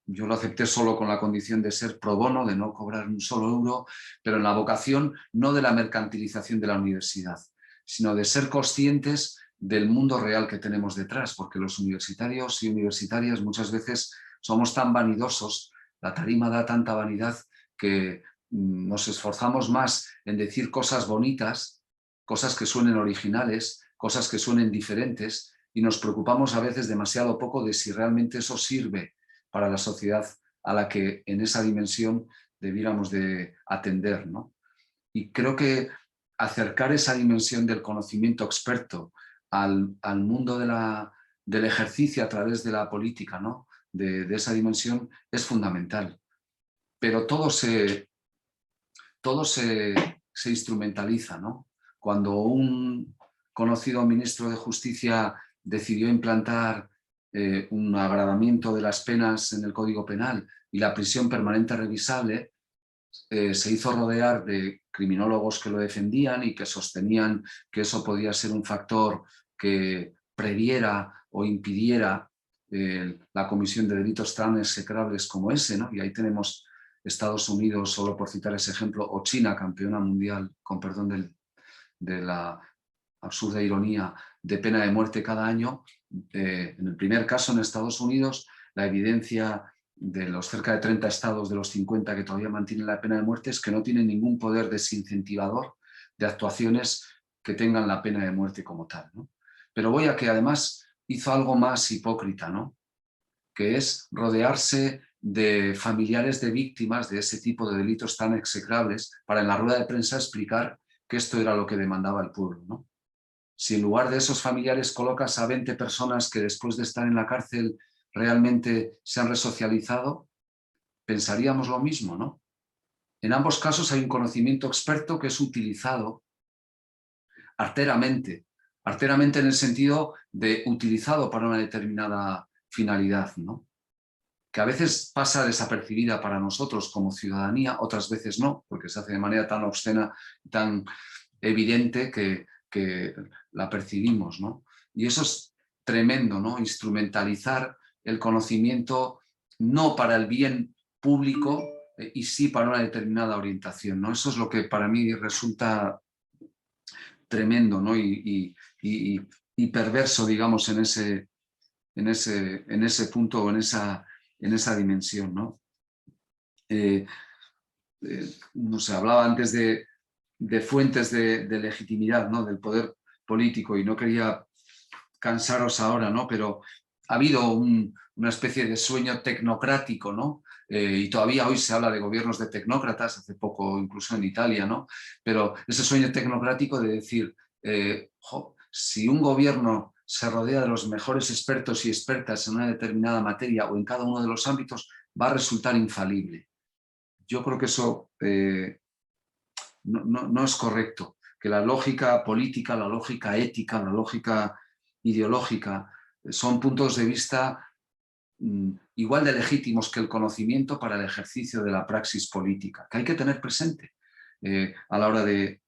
yo lo acepté solo con la condición de ser pro bono, de no cobrar un solo euro, pero en la vocación no de la mercantilización de la universidad, sino de ser conscientes del mundo real que tenemos detrás, porque los universitarios y universitarias muchas veces somos tan vanidosos, la tarima da tanta vanidad que nos esforzamos más en decir cosas bonitas, cosas que suenen originales, cosas que suenen diferentes, y nos preocupamos a veces demasiado poco de si realmente eso sirve para la sociedad a la que en esa dimensión debiéramos de atender, ¿no? Y creo que acercar esa dimensión del conocimiento experto al mundo del ejercicio a través de la política, ¿no? De esa dimensión es fundamental. Pero todo se instrumentaliza, ¿no? Cuando un conocido ministro de Justicia decidió implantar un agravamiento de las penas en el Código Penal y la prisión permanente revisable, se hizo rodear de criminólogos que lo defendían y que sostenían que eso podía ser un factor que previera o impidiera la comisión de delitos tan execrables como ese, ¿no? Y ahí tenemos Estados Unidos, solo por citar ese ejemplo, o China, campeona mundial, con perdón de la absurda ironía, de pena de muerte cada año. En el primer caso, en Estados Unidos, la evidencia de los cerca de 30 estados de los 50 que todavía mantienen la pena de muerte es que no tienen ningún poder desincentivador de actuaciones que tengan la pena de muerte como tal, ¿no? Pero voy a que además hizo algo más hipócrita, ¿no? Que es rodearse de familiares de víctimas de ese tipo de delitos tan execrables para en la rueda de prensa explicar que esto era lo que demandaba el pueblo, ¿no? Si en lugar de esos familiares colocas a 20 personas que después de estar en la cárcel realmente se han resocializado, pensaríamos lo mismo, ¿no? En ambos casos hay un conocimiento experto que es utilizado arteramente en el sentido de utilizado para una determinada finalidad, ¿no? Que a veces pasa desapercibida para nosotros como ciudadanía, otras veces no, porque se hace de manera tan obscena, tan evidente que la percibimos, ¿no? Y eso es tremendo, ¿no? Instrumentalizar el conocimiento no para el bien público y sí para una determinada orientación, ¿no? Eso es lo que para mí resulta tremendo, ¿no? Y perverso, digamos, en ese punto o en esa dimensión, ¿no? No sé, hablaba antes de fuentes de legitimidad, ¿no? Del poder político, y no quería cansaros ahora, ¿no? Pero ha habido una especie de sueño tecnocrático, ¿no? Y todavía hoy se habla de gobiernos de tecnócratas, hace poco incluso en Italia, ¿no? Pero ese sueño tecnocrático de decir, si un gobierno se rodea de los mejores expertos y expertas en una determinada materia o en cada uno de los ámbitos, va a resultar infalible. Yo creo que eso no es correcto, que la lógica política, la lógica ética, la lógica ideológica son puntos de vista igual de legítimos que el conocimiento para el ejercicio de la praxis política, que hay que tener presente a la hora de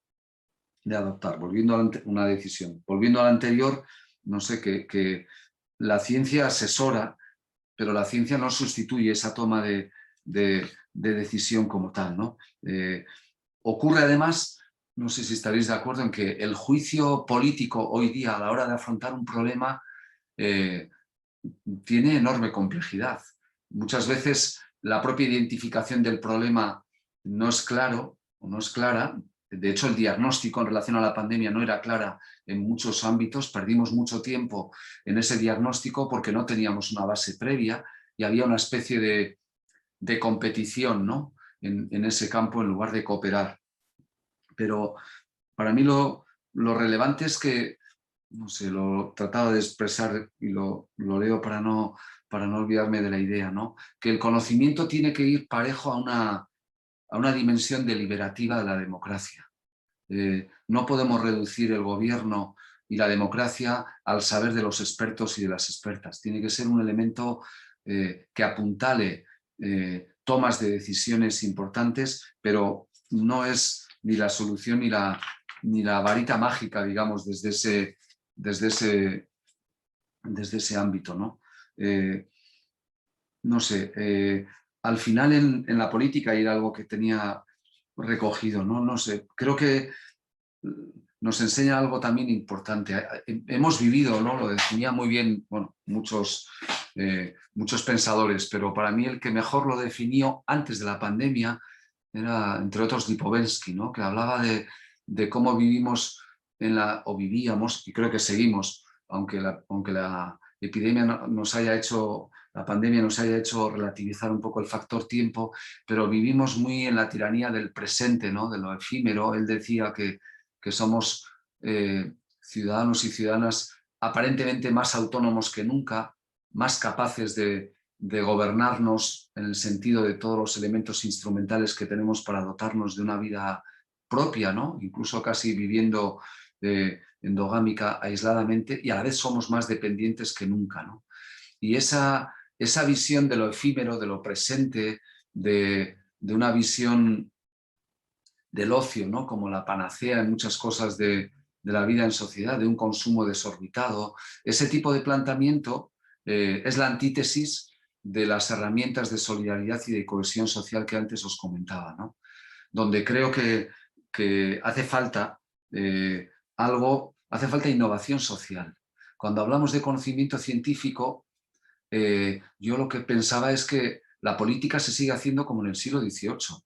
adoptar, volviendo a una decisión. Volviendo a la anterior, no sé, que la ciencia asesora, pero la ciencia no sustituye esa toma de decisión como tal, ¿no? Ocurre además, no sé si estaréis de acuerdo en que el juicio político hoy día a la hora de afrontar un problema tiene enorme complejidad. Muchas veces la propia identificación del problema no es claro o no es clara. De hecho, el diagnóstico en relación a la pandemia no era clara en muchos ámbitos. Perdimos mucho tiempo en ese diagnóstico porque no teníamos una base previa y había una especie de competición, ¿no? en ese campo en lugar de cooperar. Pero para mí lo relevante es que, no sé, lo trataba de expresar y lo leo para no olvidarme de la idea, ¿no? Que el conocimiento tiene que ir parejo a una dimensión deliberativa de la democracia. No podemos reducir el gobierno y la democracia al saber de los expertos y de las expertas. Tiene que ser un elemento que apuntale tomas de decisiones importantes, pero no es ni la solución ni la varita mágica, digamos, desde desde ese ámbito, ¿no? No sé, al final en la política, y era algo que tenía recogido, ¿no? No sé, creo que nos enseña algo también importante. Hemos vivido, ¿no? Lo definía muy bien, bueno, muchos pensadores, pero para mí el que mejor lo definió antes de la pandemia era, entre otros, Lipovetsky, ¿no? Que hablaba de cómo vivimos o vivíamos, y creo que seguimos, aunque la epidemia nos haya hecho, la pandemia nos haya hecho relativizar un poco el factor tiempo, pero vivimos muy en la tiranía del presente, ¿no? De lo efímero. Él decía que somos ciudadanos y ciudadanas aparentemente más autónomos que nunca, más capaces de gobernarnos en el sentido de todos los elementos instrumentales que tenemos para dotarnos de una vida propia, ¿no? Incluso casi viviendo endogámica aisladamente, y a la vez somos más dependientes que nunca, ¿no? Y esa visión de lo efímero, de lo presente, de una visión del ocio, ¿no? Como la panacea en muchas cosas de la vida en sociedad, de un consumo desorbitado, ese tipo de planteamiento es la antítesis de las herramientas de solidaridad y de cohesión social que antes os comentaba, ¿no? Donde creo que hace falta hace falta innovación social. Cuando hablamos de conocimiento científico, yo lo que pensaba es que la política se sigue haciendo como en el siglo XVIII.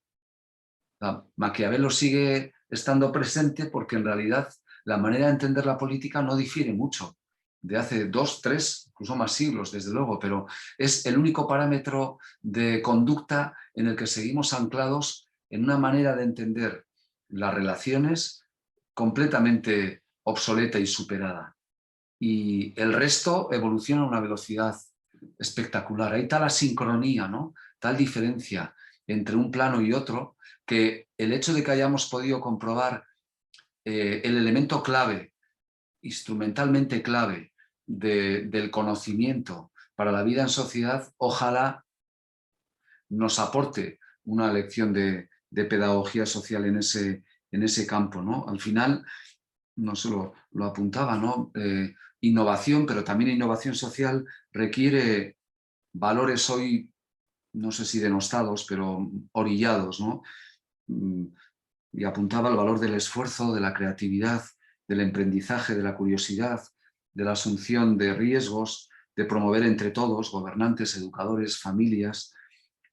Maquiavelo sigue estando presente porque en realidad la manera de entender la política no difiere mucho de hace 2, 3, incluso más siglos, desde luego, pero es el único parámetro de conducta en el que seguimos anclados en una manera de entender las relaciones completamente obsoleta y superada. Y el resto evoluciona a una velocidad espectacular. Hay tal asincronía, ¿no? Tal diferencia entre un plano y otro, que el hecho de que hayamos podido comprobar el elemento clave, instrumentalmente clave, del conocimiento para la vida en sociedad, ojalá nos aporte una lección de pedagogía social en ese campo, ¿no? Al final, no solo lo apuntaba, ¿no? Innovación, pero también innovación social requiere valores hoy, no sé si denostados, pero orillados, ¿no? Y apuntaba el valor del esfuerzo, de la creatividad, del emprendizaje, de la curiosidad, de la asunción de riesgos, de promover entre todos, gobernantes, educadores, familias,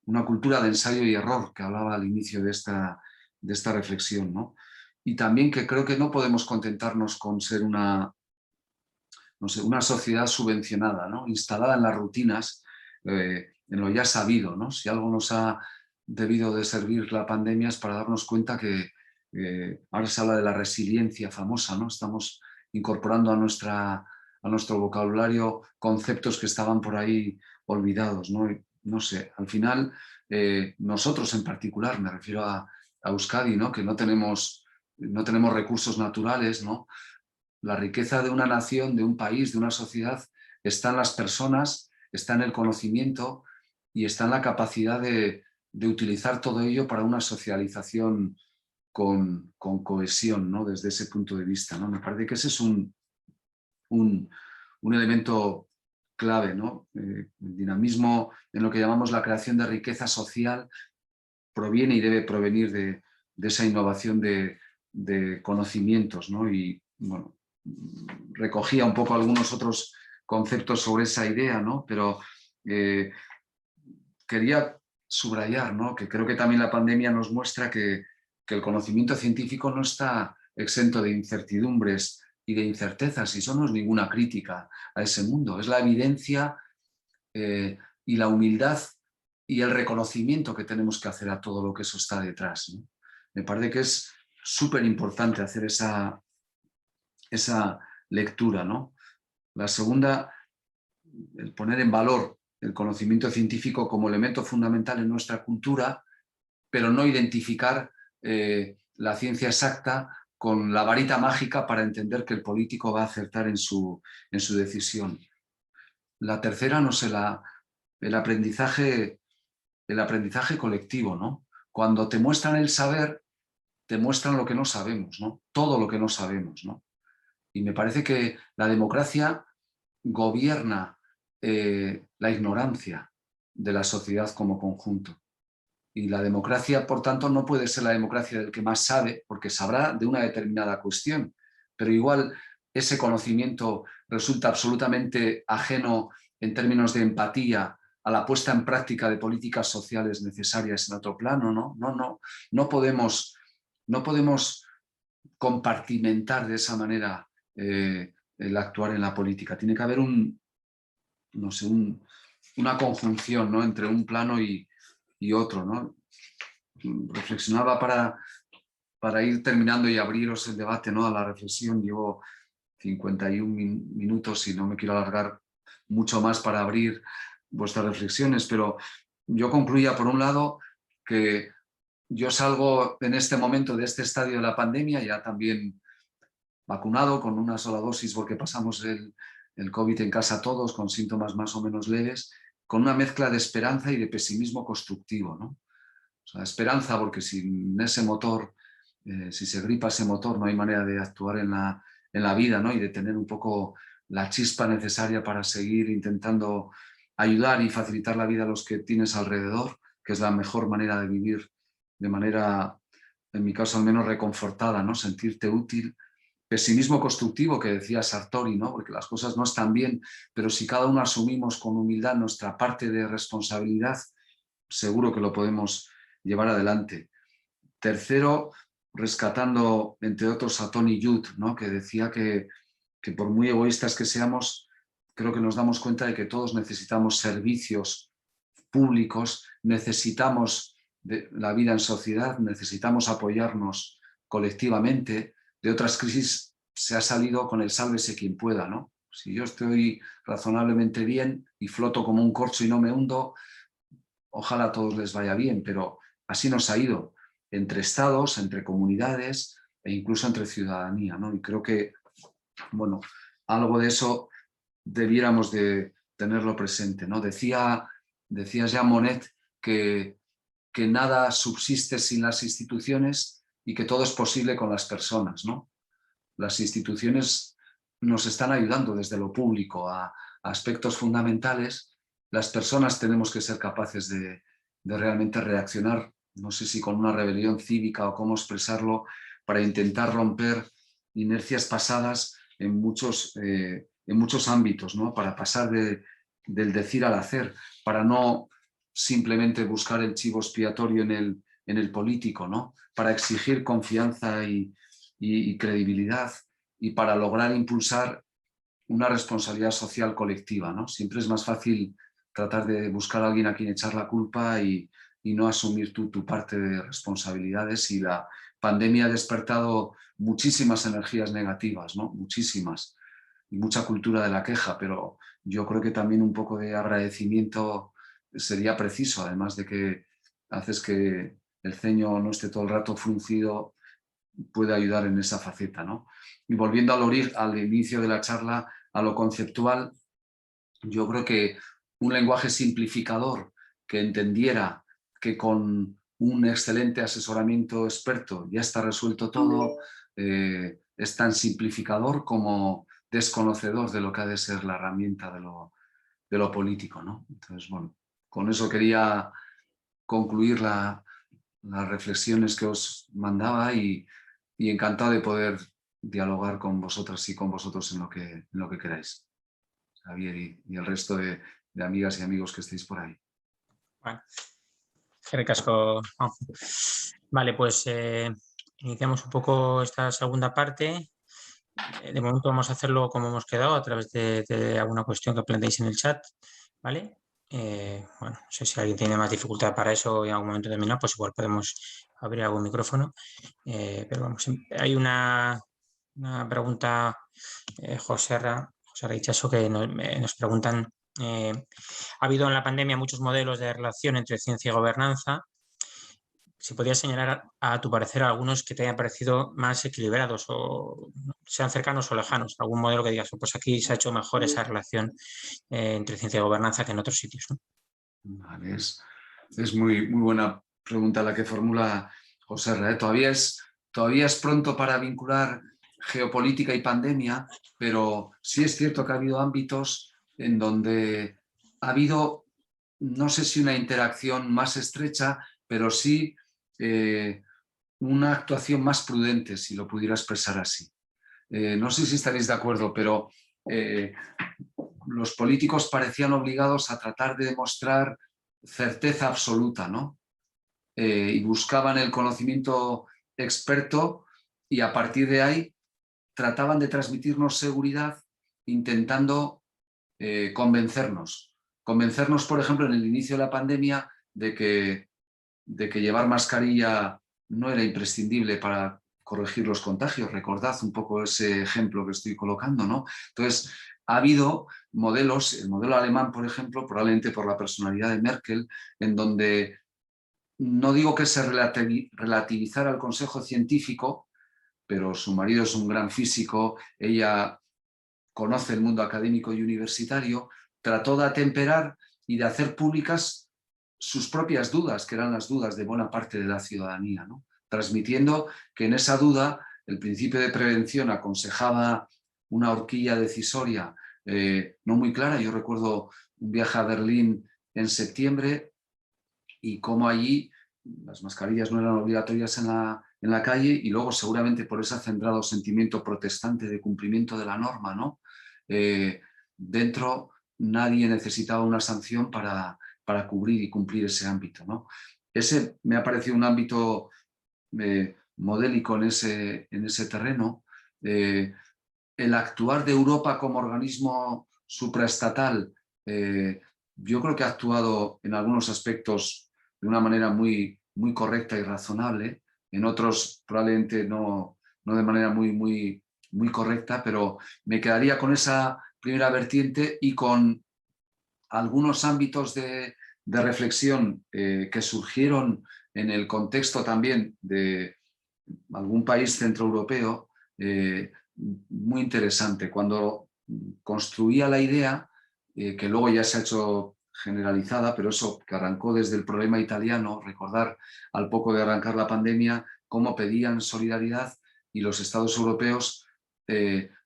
una cultura de ensayo y error que hablaba al inicio de esta reflexión, ¿no? Y también que creo que no podemos contentarnos con ser una sociedad subvencionada, ¿no? Instalada en las rutinas, en lo ya sabido, ¿no? Si algo nos ha debido de servir la pandemia es para darnos cuenta que ahora se habla de la resiliencia famosa, ¿no? Estamos incorporando a nuestro vocabulario conceptos que estaban por ahí olvidados, ¿no? Y, no sé, al final nosotros en particular, me refiero a Euskadi, ¿no? Que no tenemos recursos naturales, ¿no? La riqueza de una nación, de un país, de una sociedad, está en las personas, está en el conocimiento y está en la capacidad de utilizar todo ello para una socialización con cohesión, ¿no? Desde ese punto de vista, ¿no? Me parece que ese es un elemento clave, ¿no? El dinamismo en lo que llamamos la creación de riqueza social proviene y debe provenir de esa innovación de conocimientos, ¿no? Y, bueno, recogía un poco algunos otros conceptos sobre esa idea, ¿no? Pero quería subrayar, ¿no? Que creo que también la pandemia nos muestra que el conocimiento científico no está exento de incertidumbres y de incertezas, y eso no es ninguna crítica a ese mundo, es la evidencia y la humildad y el reconocimiento que tenemos que hacer a todo lo que eso está detrás, ¿no? Me parece que es súper importante hacer esa lectura, ¿no? La segunda, el poner en valor el conocimiento científico como elemento fundamental en nuestra cultura, pero no identificar la ciencia exacta con la varita mágica para entender que el político va a acertar en su decisión. La tercera, no sé, el aprendizaje colectivo, ¿no? Cuando te muestran el saber, te muestran lo que no sabemos, ¿no? Todo lo que no sabemos, ¿no? Y me parece que la democracia gobierna la ignorancia de la sociedad como conjunto. Y la democracia, por tanto, no puede ser la democracia del que más sabe, porque sabrá de una determinada cuestión, pero igual ese conocimiento resulta absolutamente ajeno en términos de empatía a la puesta en práctica de políticas sociales necesarias en otro plano, ¿no? No podemos compartimentar de esa manera el actuar en la política. Tiene que haber una conjunción, ¿no?, entre un plano y otro, ¿no? Reflexionaba para ir terminando y abriros el debate, ¿no?, a la reflexión. Llevo 51 minutos y no me quiero alargar mucho más para abrir vuestras reflexiones, pero yo concluía, por un lado, que yo salgo en este momento de este estadio de la pandemia ya también vacunado con una sola dosis, porque pasamos el COVID en casa todos con síntomas más o menos leves, con una mezcla de esperanza y de pesimismo constructivo, ¿no? O sea, esperanza porque sin ese motor, si se gripa ese motor, no hay manera de actuar en la vida, ¿no?, y de tener un poco la chispa necesaria para seguir intentando ayudar y facilitar la vida a los que tienes alrededor, que es la mejor manera de vivir de manera, en mi caso al menos, reconfortada, ¿no?, sentirte útil. Pesimismo constructivo, que decía Sartori, ¿no?, porque las cosas no están bien, pero si cada uno asumimos con humildad nuestra parte de responsabilidad, seguro que lo podemos llevar adelante. Tercero, rescatando, entre otros, a Tony Judd, ¿no?, que decía que por muy egoístas que seamos, creo que nos damos cuenta de que todos necesitamos servicios públicos, necesitamos la vida en sociedad, necesitamos apoyarnos colectivamente. De otras crisis se ha salido con el sálvese quien pueda, ¿no? Si yo estoy razonablemente bien y floto como un corcho y no me hundo, ojalá a todos les vaya bien, pero así nos ha ido entre estados, entre comunidades e incluso entre ciudadanía, ¿no? Y creo que, bueno, algo de eso debiéramos de tenerlo presente, ¿no? Decía Jean Monnet que nada subsiste sin las instituciones y que todo es posible con las personas, ¿no? Las instituciones nos están ayudando desde lo público a aspectos fundamentales. Las personas tenemos que ser capaces de realmente reaccionar, no sé si con una rebelión cívica o cómo expresarlo, para intentar romper inercias pasadas en muchos ámbitos, ¿no? Para pasar del decir al hacer, para no simplemente buscar el chivo expiatorio en el político, ¿no? Para exigir confianza y credibilidad, y para lograr impulsar una responsabilidad social colectiva, ¿no? Siempre es más fácil tratar de buscar a alguien a quien echar la culpa y no asumir tú tu parte de responsabilidades, y la pandemia ha despertado muchísimas energías negativas, ¿no? Muchísimas, y mucha cultura de la queja, pero yo creo que también un poco de agradecimiento sería preciso, además de que haces que el ceño no esté todo el rato fruncido, puede ayudar en esa faceta, ¿no? Y volviendo al inicio de la charla, a lo conceptual, yo creo que un lenguaje simplificador que entendiera que con un excelente asesoramiento experto ya está resuelto todo, es tan simplificador como desconocedor de lo que ha de ser la herramienta de lo político, ¿no? Entonces, bueno, con eso quería concluir las reflexiones que os mandaba, y encantado de poder dialogar con vosotras y con vosotros en lo que queráis, Javier, y el resto de amigas y amigos que estéis por ahí. Bueno, qué casco. Vale, pues iniciamos un poco esta segunda parte. De momento vamos a hacerlo como hemos quedado, a través de alguna cuestión que planteéis en el chat, ¿vale? Bueno, no sé si alguien tiene más dificultad para eso y en algún momento terminado, pues igual podemos abrir algún micrófono. Pero vamos, hay una pregunta, José Reichaso, que nos preguntan, ha habido en la pandemia muchos modelos de relación entre ciencia y gobernanza. Si podías señalar, a tu parecer, algunos que te hayan parecido más equilibrados, o sean cercanos o lejanos, algún modelo que digas, pues aquí se ha hecho mejor esa relación entre ciencia y gobernanza que en otros sitios, ¿no? Vale, es muy buena pregunta la que formula José Ra, ¿eh? Todavía es pronto para vincular geopolítica y pandemia, pero sí es cierto que ha habido ámbitos en donde ha habido, no sé si una interacción más estrecha, pero sí una actuación más prudente, si lo pudiera expresar así. No sé si estaréis de acuerdo, pero los políticos parecían obligados a tratar de demostrar certeza absoluta, ¿no? Y buscaban el conocimiento experto y a partir de ahí trataban de transmitirnos seguridad intentando convencernos. Convencernos, por ejemplo, en el inicio de la pandemia de que llevar mascarilla no era imprescindible para corregir los contagios. Recordad un poco ese ejemplo que estoy colocando, ¿no? Entonces, ha habido modelos, el modelo alemán, por ejemplo, probablemente por la personalidad de Merkel, en donde no digo que se relativizara el consejo científico, pero su marido es un gran físico, ella conoce el mundo académico y universitario, trató de atemperar y de hacer públicas sus propias dudas, que eran las dudas de buena parte de la ciudadanía, ¿no? Transmitiendo que en esa duda el principio de prevención aconsejaba una horquilla decisoria no muy clara. Yo recuerdo un viaje a Berlín en septiembre y cómo allí las mascarillas no eran obligatorias en la calle y luego seguramente por ese acendrado sentimiento protestante de cumplimiento de la norma, ¿no? Dentro nadie necesitaba una sanción para cubrir y cumplir ese ámbito, ¿no? Ese me ha parecido un ámbito modélico en ese terreno. El actuar de Europa como organismo supraestatal, yo creo que ha actuado en algunos aspectos de una manera muy, muy correcta y razonable, en otros probablemente no de manera muy correcta, pero me quedaría con esa primera vertiente y con algunos ámbitos de reflexión que surgieron en el contexto también de algún país centroeuropeo muy interesante. Cuando construía la idea, que luego ya se ha hecho generalizada, pero eso que arrancó desde el problema italiano, recordar al poco de arrancar la pandemia cómo pedían solidaridad y los estados europeos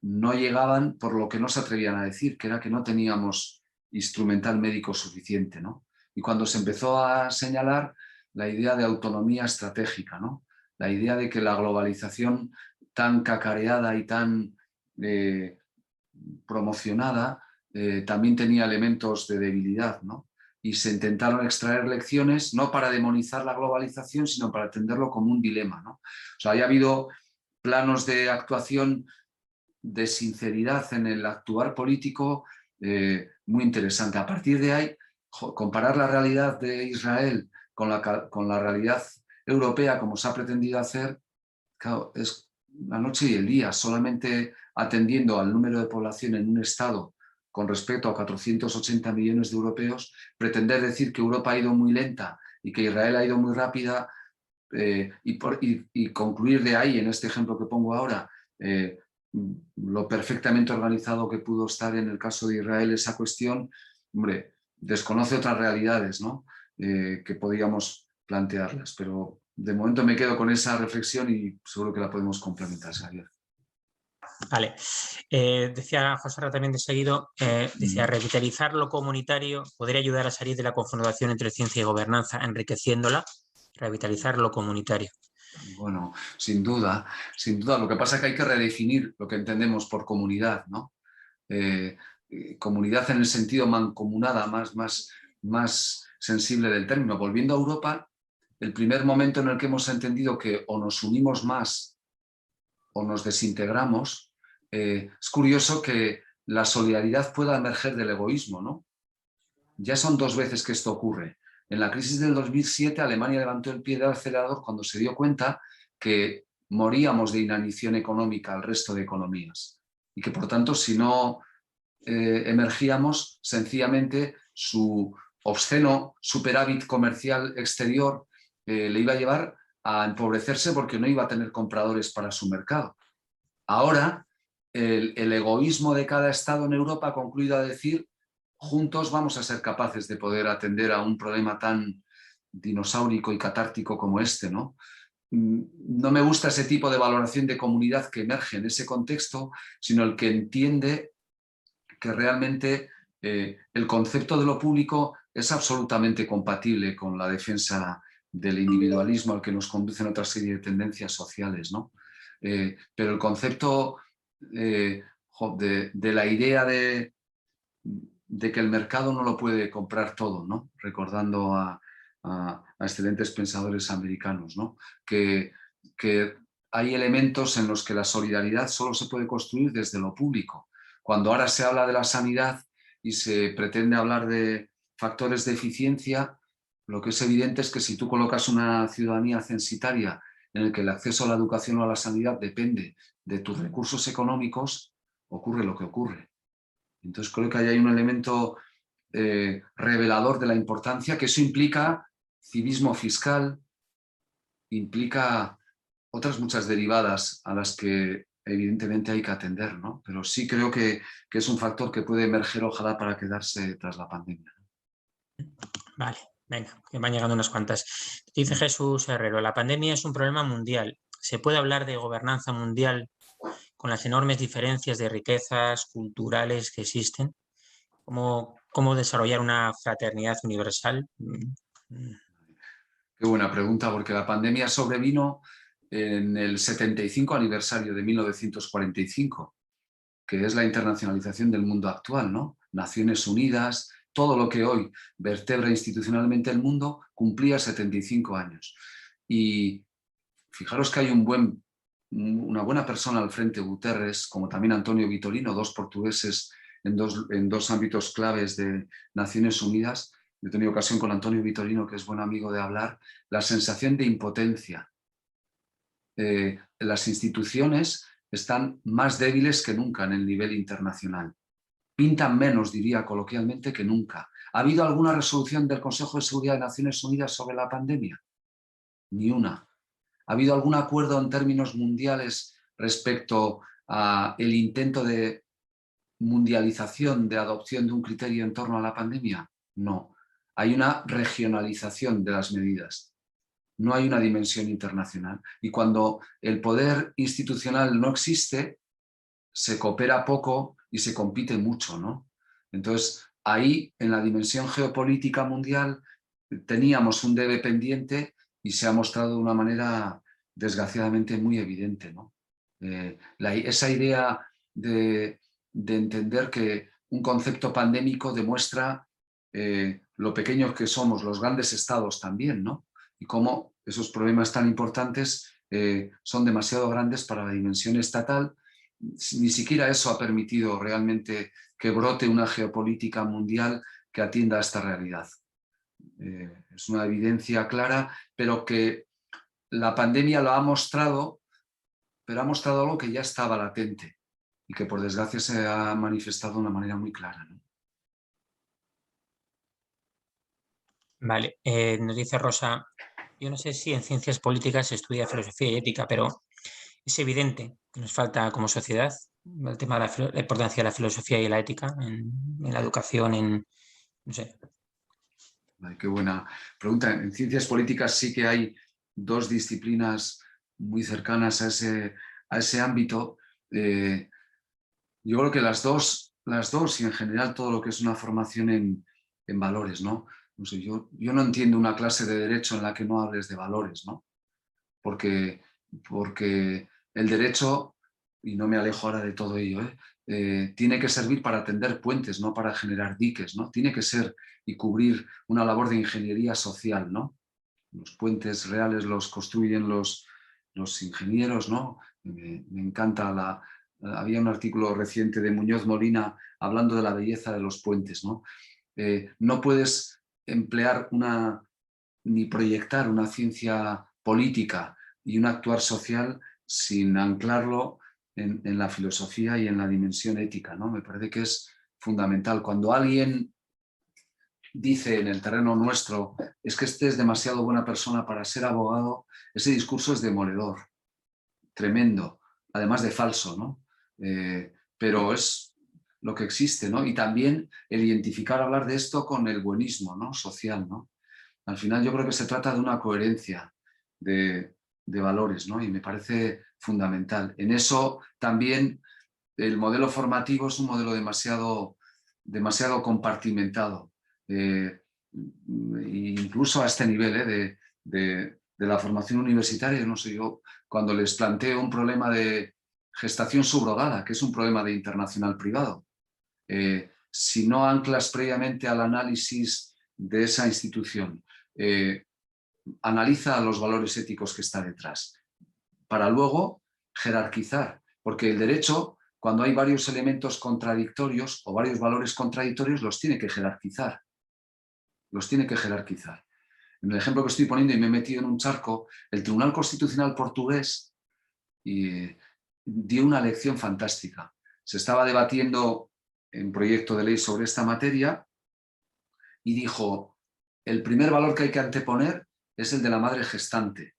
no llegaban por lo que no se atrevían a decir, que era que no teníamos instrumental médico suficiente, ¿no? Y cuando se empezó a señalar la idea de autonomía estratégica, ¿no? La idea de que la globalización tan cacareada y tan promocionada también tenía elementos de debilidad, ¿no? Y se intentaron extraer lecciones no para demonizar la globalización, sino para entenderlo como un dilema, ¿no? O sea, ha habido planos de actuación de sinceridad en el actuar político muy interesante. A partir de ahí, comparar la realidad de Israel con la realidad europea, como se ha pretendido hacer, claro, es la noche y el día. Solamente atendiendo al número de población en un estado con respecto a 480 millones de europeos, pretender decir que Europa ha ido muy lenta y que Israel ha ido muy rápida y concluir de ahí, en este ejemplo que pongo ahora, lo perfectamente organizado que pudo estar en el caso de Israel esa cuestión, hombre, desconoce otras realidades, ¿no? Que podíamos plantearlas, pero de momento me quedo con esa reflexión y seguro que la podemos complementar, Xavier. Vale. Decía José Ra también de seguido, decía, revitalizar lo comunitario podría ayudar a salir de la confrontación entre ciencia y gobernanza, enriqueciéndola, revitalizar lo comunitario. Bueno, sin duda, sin duda. Lo que pasa es que hay que redefinir lo que entendemos por comunidad, ¿no? Comunidad en el sentido mancomunada, más sensible del término. Volviendo a Europa, el primer momento en el que hemos entendido que o nos unimos más o nos desintegramos, es curioso que la solidaridad pueda emerger del egoísmo, ¿no? Ya son 2 veces que esto ocurre. En la crisis del 2007, Alemania levantó el pie del acelerador cuando se dio cuenta que moríamos de inanición económica al resto de economías y que, por tanto, si no emergíamos, sencillamente su obsceno superávit comercial exterior le iba a llevar a empobrecerse porque no iba a tener compradores para su mercado. Ahora, el egoísmo de cada Estado en Europa ha concluido a decir: juntos vamos a ser capaces de poder atender a un problema tan dinosaurico y catártico como este, ¿no? no me gusta ese tipo de valoración de comunidad que emerge en ese contexto, sino el que entiende que realmente el concepto de lo público es absolutamente compatible con la defensa del individualismo al que nos conducen otra serie de tendencias sociales, ¿no? Pero el concepto de la idea de que el mercado no lo puede comprar todo, ¿no? Recordando a excelentes pensadores americanos, ¿no? Que hay elementos en los que la solidaridad solo se puede construir desde lo público. Cuando ahora se habla de la sanidad y se pretende hablar de factores de eficiencia, lo que es evidente es que si tú colocas una ciudadanía censitaria en el que el acceso a la educación o a la sanidad depende de tus recursos económicos, ocurre lo que ocurre. Entonces creo que ahí hay un elemento revelador de la importancia, que eso implica civismo fiscal, implica otras muchas derivadas a las que evidentemente hay que atender, ¿no? Pero sí creo que es un factor que puede emerger, ojalá, para quedarse tras la pandemia. Vale, venga, que van llegando unas cuantas. Dice Jesús Herrero, la pandemia es un problema mundial. ¿Se puede hablar de gobernanza mundial con las enormes diferencias de riquezas culturales que existen? ¿Cómo desarrollar una fraternidad universal? Qué buena pregunta, porque la pandemia sobrevino en el 75 aniversario de 1945, que es la internacionalización del mundo actual, ¿no? Naciones Unidas, todo lo que hoy vertebra institucionalmente el mundo, cumplía 75 años. Y fijaros que hay una buena persona al frente, Guterres, como también Antonio Vitorino, dos portugueses en dos ámbitos claves de Naciones Unidas. Yo he tenido ocasión con Antonio Vitorino, que es buen amigo, de hablar, la sensación de impotencia. Las instituciones están más débiles que nunca en el nivel internacional. Pintan menos, diría coloquialmente, que nunca. ¿Ha habido alguna resolución del Consejo de Seguridad de Naciones Unidas sobre la pandemia? Ni una. ¿Ha habido algún acuerdo en términos mundiales respecto al intento de mundialización, de adopción de un criterio en torno a la pandemia? No. Hay una regionalización de las medidas. No hay una dimensión internacional. Y cuando el poder institucional no existe, se coopera poco y se compite mucho, ¿no? Entonces, ahí, en la dimensión geopolítica mundial, teníamos un debe pendiente y se ha mostrado de una manera, desgraciadamente, muy evidente, ¿no? Esa idea de entender que un concepto pandémico demuestra lo pequeños que somos, los grandes estados también, ¿no? Y cómo esos problemas tan importantes son demasiado grandes para la dimensión estatal. Ni siquiera eso ha permitido realmente que brote una geopolítica mundial que atienda a esta realidad. Es una evidencia clara, pero que la pandemia lo ha mostrado, pero ha mostrado algo que ya estaba latente y que por desgracia se ha manifestado de una manera muy clara, ¿no? Vale, nos dice Rosa, yo no sé si en ciencias políticas se estudia filosofía y ética, pero es evidente que nos falta como sociedad el tema de la importancia de la filosofía y la ética en la educación, no sé. Ay, qué buena pregunta. En ciencias políticas sí que hay dos disciplinas muy cercanas a ese ámbito. Yo creo que las dos y en general todo lo que es una formación en valores, ¿no? No sé, yo no entiendo una clase de derecho en la que no hables de valores, ¿no? Porque el derecho, y no me alejo ahora de todo ello, tiene que servir para tender puentes, no para generar diques, ¿no? Tiene que ser y cubrir una labor de ingeniería social, ¿no? Los puentes reales los construyen los ingenieros, ¿no? Me encanta había un artículo reciente de Muñoz Molina hablando de la belleza de los puentes, ¿no? No puedes emplear ni proyectar una ciencia política y un actuar social sin anclarlo en la filosofía y en la dimensión ética, ¿no? Me parece que es fundamental. Cuando alguien dice en el terreno nuestro, es que este es demasiado buena persona para ser abogado, ese discurso es demoledor, tremendo, además de falso, ¿no? Pero es lo que existe, ¿no? Y también el identificar, hablar de esto con el buenismo, ¿no? Social, ¿no? Al final yo creo que se trata de una coherencia, de de valores, ¿no? Y me parece fundamental. En eso también el modelo formativo es un modelo demasiado compartimentado, incluso a este nivel de la formación universitaria. No sé, yo cuando les planteo un problema de gestación subrogada, que es un problema de internacional privado, si no anclas previamente al análisis de esa institución, analiza los valores éticos que está detrás, para luego jerarquizar, porque el derecho, cuando hay varios elementos contradictorios o varios valores contradictorios, los tiene que jerarquizar. Los tiene que jerarquizar. En el ejemplo que estoy poniendo, y me he metido en un charco, el Tribunal Constitucional portugués dio una lección fantástica. Se estaba debatiendo un proyecto de ley sobre esta materia y dijo: el primer valor que hay que anteponer es el de la madre gestante,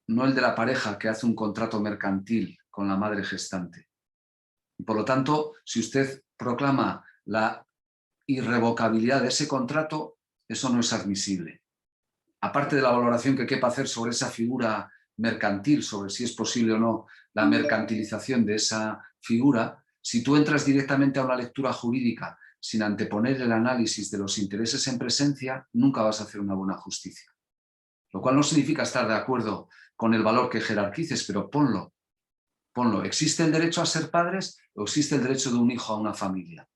no el de la pareja que hace un contrato mercantil con la madre gestante. Y por lo tanto, si usted proclama la irrevocabilidad de ese contrato, eso no es admisible. Aparte de la valoración que quepa hacer sobre esa figura mercantil, sobre si es posible o no la mercantilización de esa figura, si tú entras directamente a una lectura jurídica sin anteponer el análisis de los intereses en presencia, nunca vas a hacer una buena justicia. Lo cual no significa estar de acuerdo con el valor que jerarquices, pero ponlo. ¿Existe el derecho a ser padres o existe el derecho de un hijo a una familia?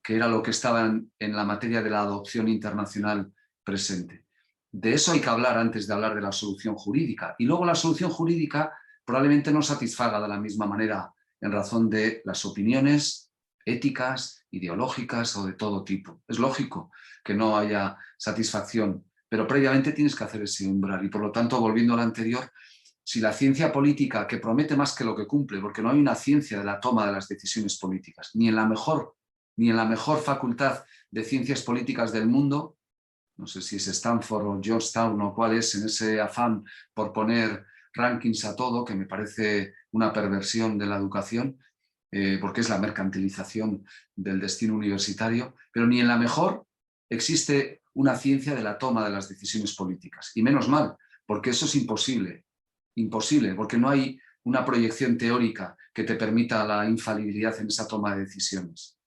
Que era lo que estaba en la materia de la adopción internacional presente. De eso hay que hablar antes de hablar de la solución jurídica. Y luego la solución jurídica probablemente no satisfaga de la misma manera en razón de las opiniones éticas, ideológicas o de todo tipo. Es lógico que no haya satisfacción, pero previamente tienes que hacer ese umbral. Y por lo tanto, volviendo a lo anterior, si la ciencia política, que promete más que lo que cumple, porque no hay una ciencia de la toma de las decisiones políticas, ni en la mejor facultad de ciencias políticas del mundo, no sé si es Stanford o Georgetown o cuál es, en ese afán por poner rankings a todo, que me parece una perversión de la educación, porque es la mercantilización del destino universitario, pero ni en la mejor existe una ciencia de la toma de las decisiones políticas. Y menos mal, porque eso es imposible, porque no hay una proyección teórica que te permita la infalibilidad en esa toma de decisiones.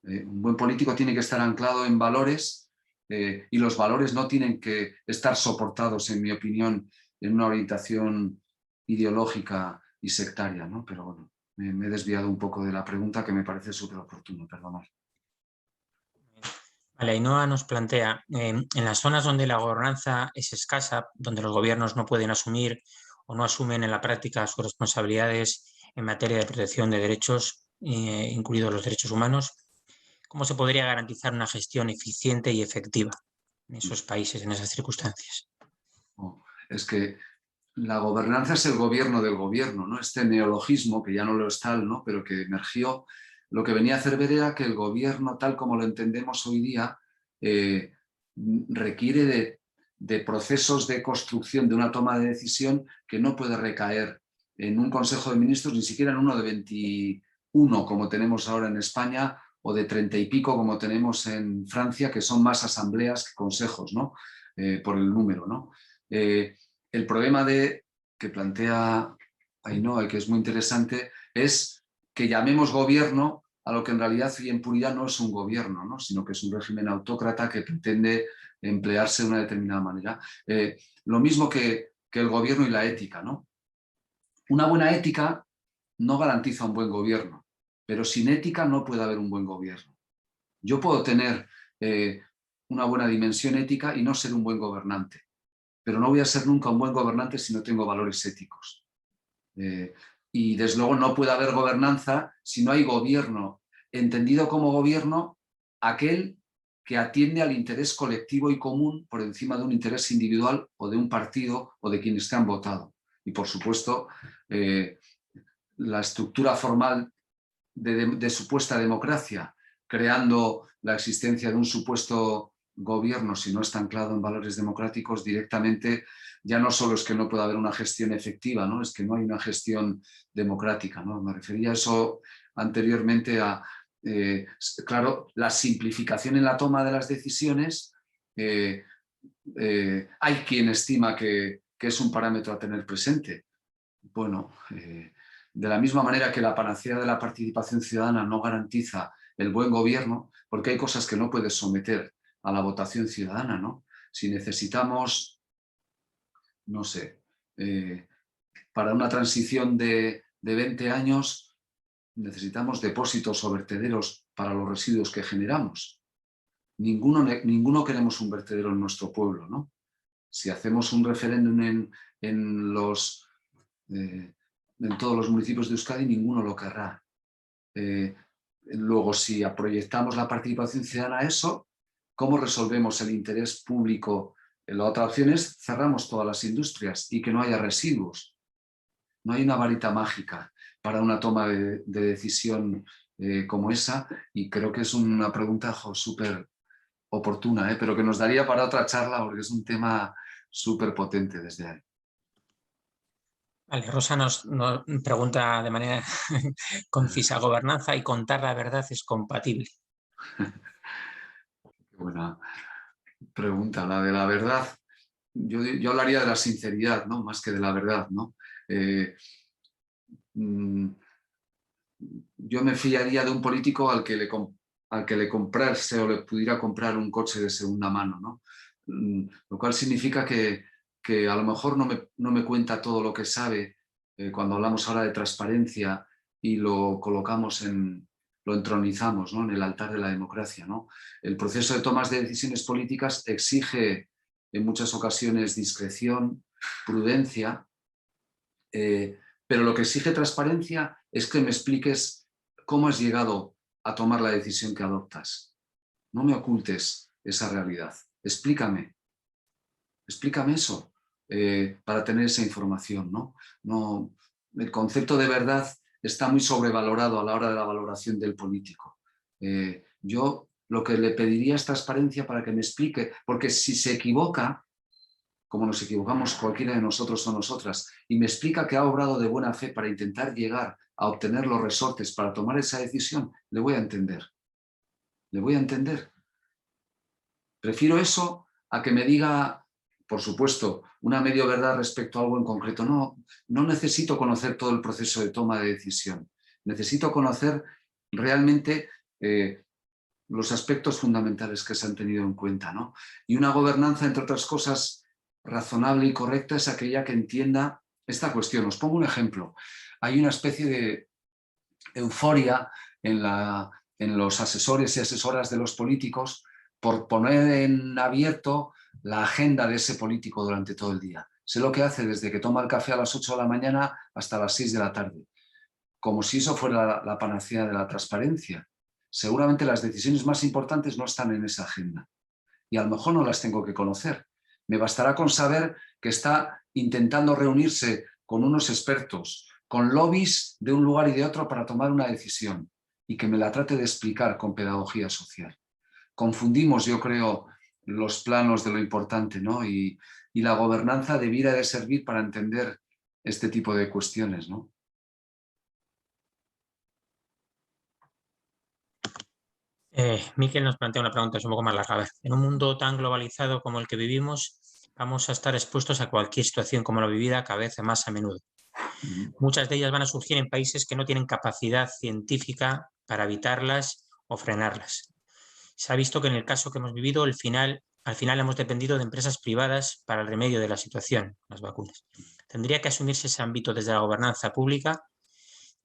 Un buen político tiene que estar anclado en valores, y los valores no tienen que estar soportados, en mi opinión, en una orientación ideológica y sectaria, ¿no? Pero bueno, me he desviado un poco de la pregunta, que me parece súper oportuno, perdonad. Vale, Ainhoa nos plantea, en las zonas donde la gobernanza es escasa, donde los gobiernos no pueden asumir o no asumen en la práctica sus responsabilidades en materia de protección de derechos, incluidos los derechos humanos, ¿cómo se podría garantizar una gestión eficiente y efectiva en esos países, en esas circunstancias? Es que la gobernanza es el gobierno del gobierno, ¿no? Este neologismo, que ya no lo es tal, ¿no? Pero que emergió, lo que venía a hacer ver era que el gobierno, tal como lo entendemos hoy día, requiere de procesos de construcción de una toma de decisión que no puede recaer en un Consejo de Ministros, ni siquiera en uno de 21, como tenemos ahora en España, o de 30 y pico, como tenemos en Francia, que son más asambleas que consejos, ¿no? Por el número, ¿no? El problema que plantea Ainhoa, y que es muy interesante, es que llamemos gobierno a lo que en realidad y en puridad no es un gobierno, ¿no? Sino que es un régimen autócrata que pretende emplearse de una determinada manera. Lo mismo que el gobierno y la ética, ¿no? Una buena ética no garantiza un buen gobierno, pero sin ética no puede haber un buen gobierno. Yo puedo tener una buena dimensión ética y no ser un buen gobernante, pero no voy a ser nunca un buen gobernante si no tengo valores éticos. Y desde luego no puede haber gobernanza si no hay gobierno, entendido como gobierno aquel que atiende al interés colectivo y común por encima de un interés individual o de un partido o de quienes te han votado. Y por supuesto, la estructura formal de supuesta democracia, creando la existencia de un supuesto gobierno, si no está anclado en valores democráticos, directamente ya no solo es que no pueda haber una gestión efectiva, ¿no? Es que no hay una gestión democrática, ¿no? Me refería a eso anteriormente a, claro, la simplificación en la toma de las decisiones. Hay quien estima que que es un parámetro a tener presente. Bueno, de la misma manera que la panacea de la participación ciudadana no garantiza el buen gobierno, porque hay cosas que no puedes someter a la votación ciudadana, ¿no? Si necesitamos, no sé, para una transición de 20 años, necesitamos depósitos o vertederos para los residuos que generamos. Ninguno queremos un vertedero en nuestro pueblo, ¿no? Si hacemos un referéndum en todos los municipios de Euskadi, ninguno lo querrá. Luego, si proyectamos la participación ciudadana a eso, ¿cómo resolvemos el interés público? La otra opción es cerramos todas las industrias y que no haya residuos. No hay una varita mágica para una toma de decisión como esa, y creo que es una pregunta súper oportuna, pero que nos daría para otra charla porque es un tema súper potente desde ahí. Vale, Rosa nos pregunta de manera concisa: ¿gobernanza y contar la verdad es compatible? Qué buena pregunta, la de la verdad. Yo hablaría de la sinceridad, ¿no? Más que de la verdad, ¿no? Yo me fiaría de un político al que le comprase o le pudiera comprar un coche de segunda mano, ¿no? Lo cual significa que a lo mejor no me cuenta todo lo que sabe cuando hablamos ahora de transparencia y lo colocamos lo entronizamos, ¿no? En el altar de la democracia, ¿no? El proceso de tomas de decisiones políticas exige en muchas ocasiones discreción, prudencia, pero lo que exige transparencia es que me expliques cómo has llegado a tomar la decisión que adoptas. No me ocultes esa realidad. Explícame eso para tener esa información, ¿no? El concepto de verdad está muy sobrevalorado a la hora de la valoración del político. Yo lo que le pediría es transparencia para que me explique, porque si se equivoca, como nos equivocamos cualquiera de nosotros o nosotras, y me explica que ha obrado de buena fe para intentar llegar a obtener los resortes para tomar esa decisión, le voy a entender. Le voy a entender. Prefiero eso a que me diga, por supuesto, una medio verdad respecto a algo en concreto. No necesito conocer todo el proceso de toma de decisión. Necesito conocer realmente los aspectos fundamentales que se han tenido en cuenta, ¿no? Y una gobernanza, entre otras cosas, razonable y correcta es aquella que entienda esta cuestión. Os pongo un ejemplo. Hay una especie de euforia en los asesores y asesoras de los políticos por poner en abierto la agenda de ese político durante todo el día. Sé lo que hace desde que toma el café a las 8 de la mañana hasta las 6 de la tarde. Como si eso fuera la panacea de la transparencia. Seguramente las decisiones más importantes no están en esa agenda. Y a lo mejor no las tengo que conocer. Me bastará con saber que está intentando reunirse con unos expertos, con lobbies de un lugar y de otro para tomar una decisión, y que me la trate de explicar con pedagogía social. Confundimos, yo creo, los planos de lo importante, ¿no? Y la gobernanza debiera de servir para entender este tipo de cuestiones, ¿no? Miquel nos plantea una pregunta, es un poco más larga. A ver, en un mundo tan globalizado como el que vivimos, vamos a estar expuestos a cualquier situación como la vivida cada vez más a menudo. Muchas de ellas van a surgir en países que no tienen capacidad científica para evitarlas o frenarlas. Se ha visto que en el caso que hemos vivido, al final hemos dependido de empresas privadas para el remedio de la situación, las vacunas. ¿Tendría que asumirse ese ámbito desde la gobernanza pública?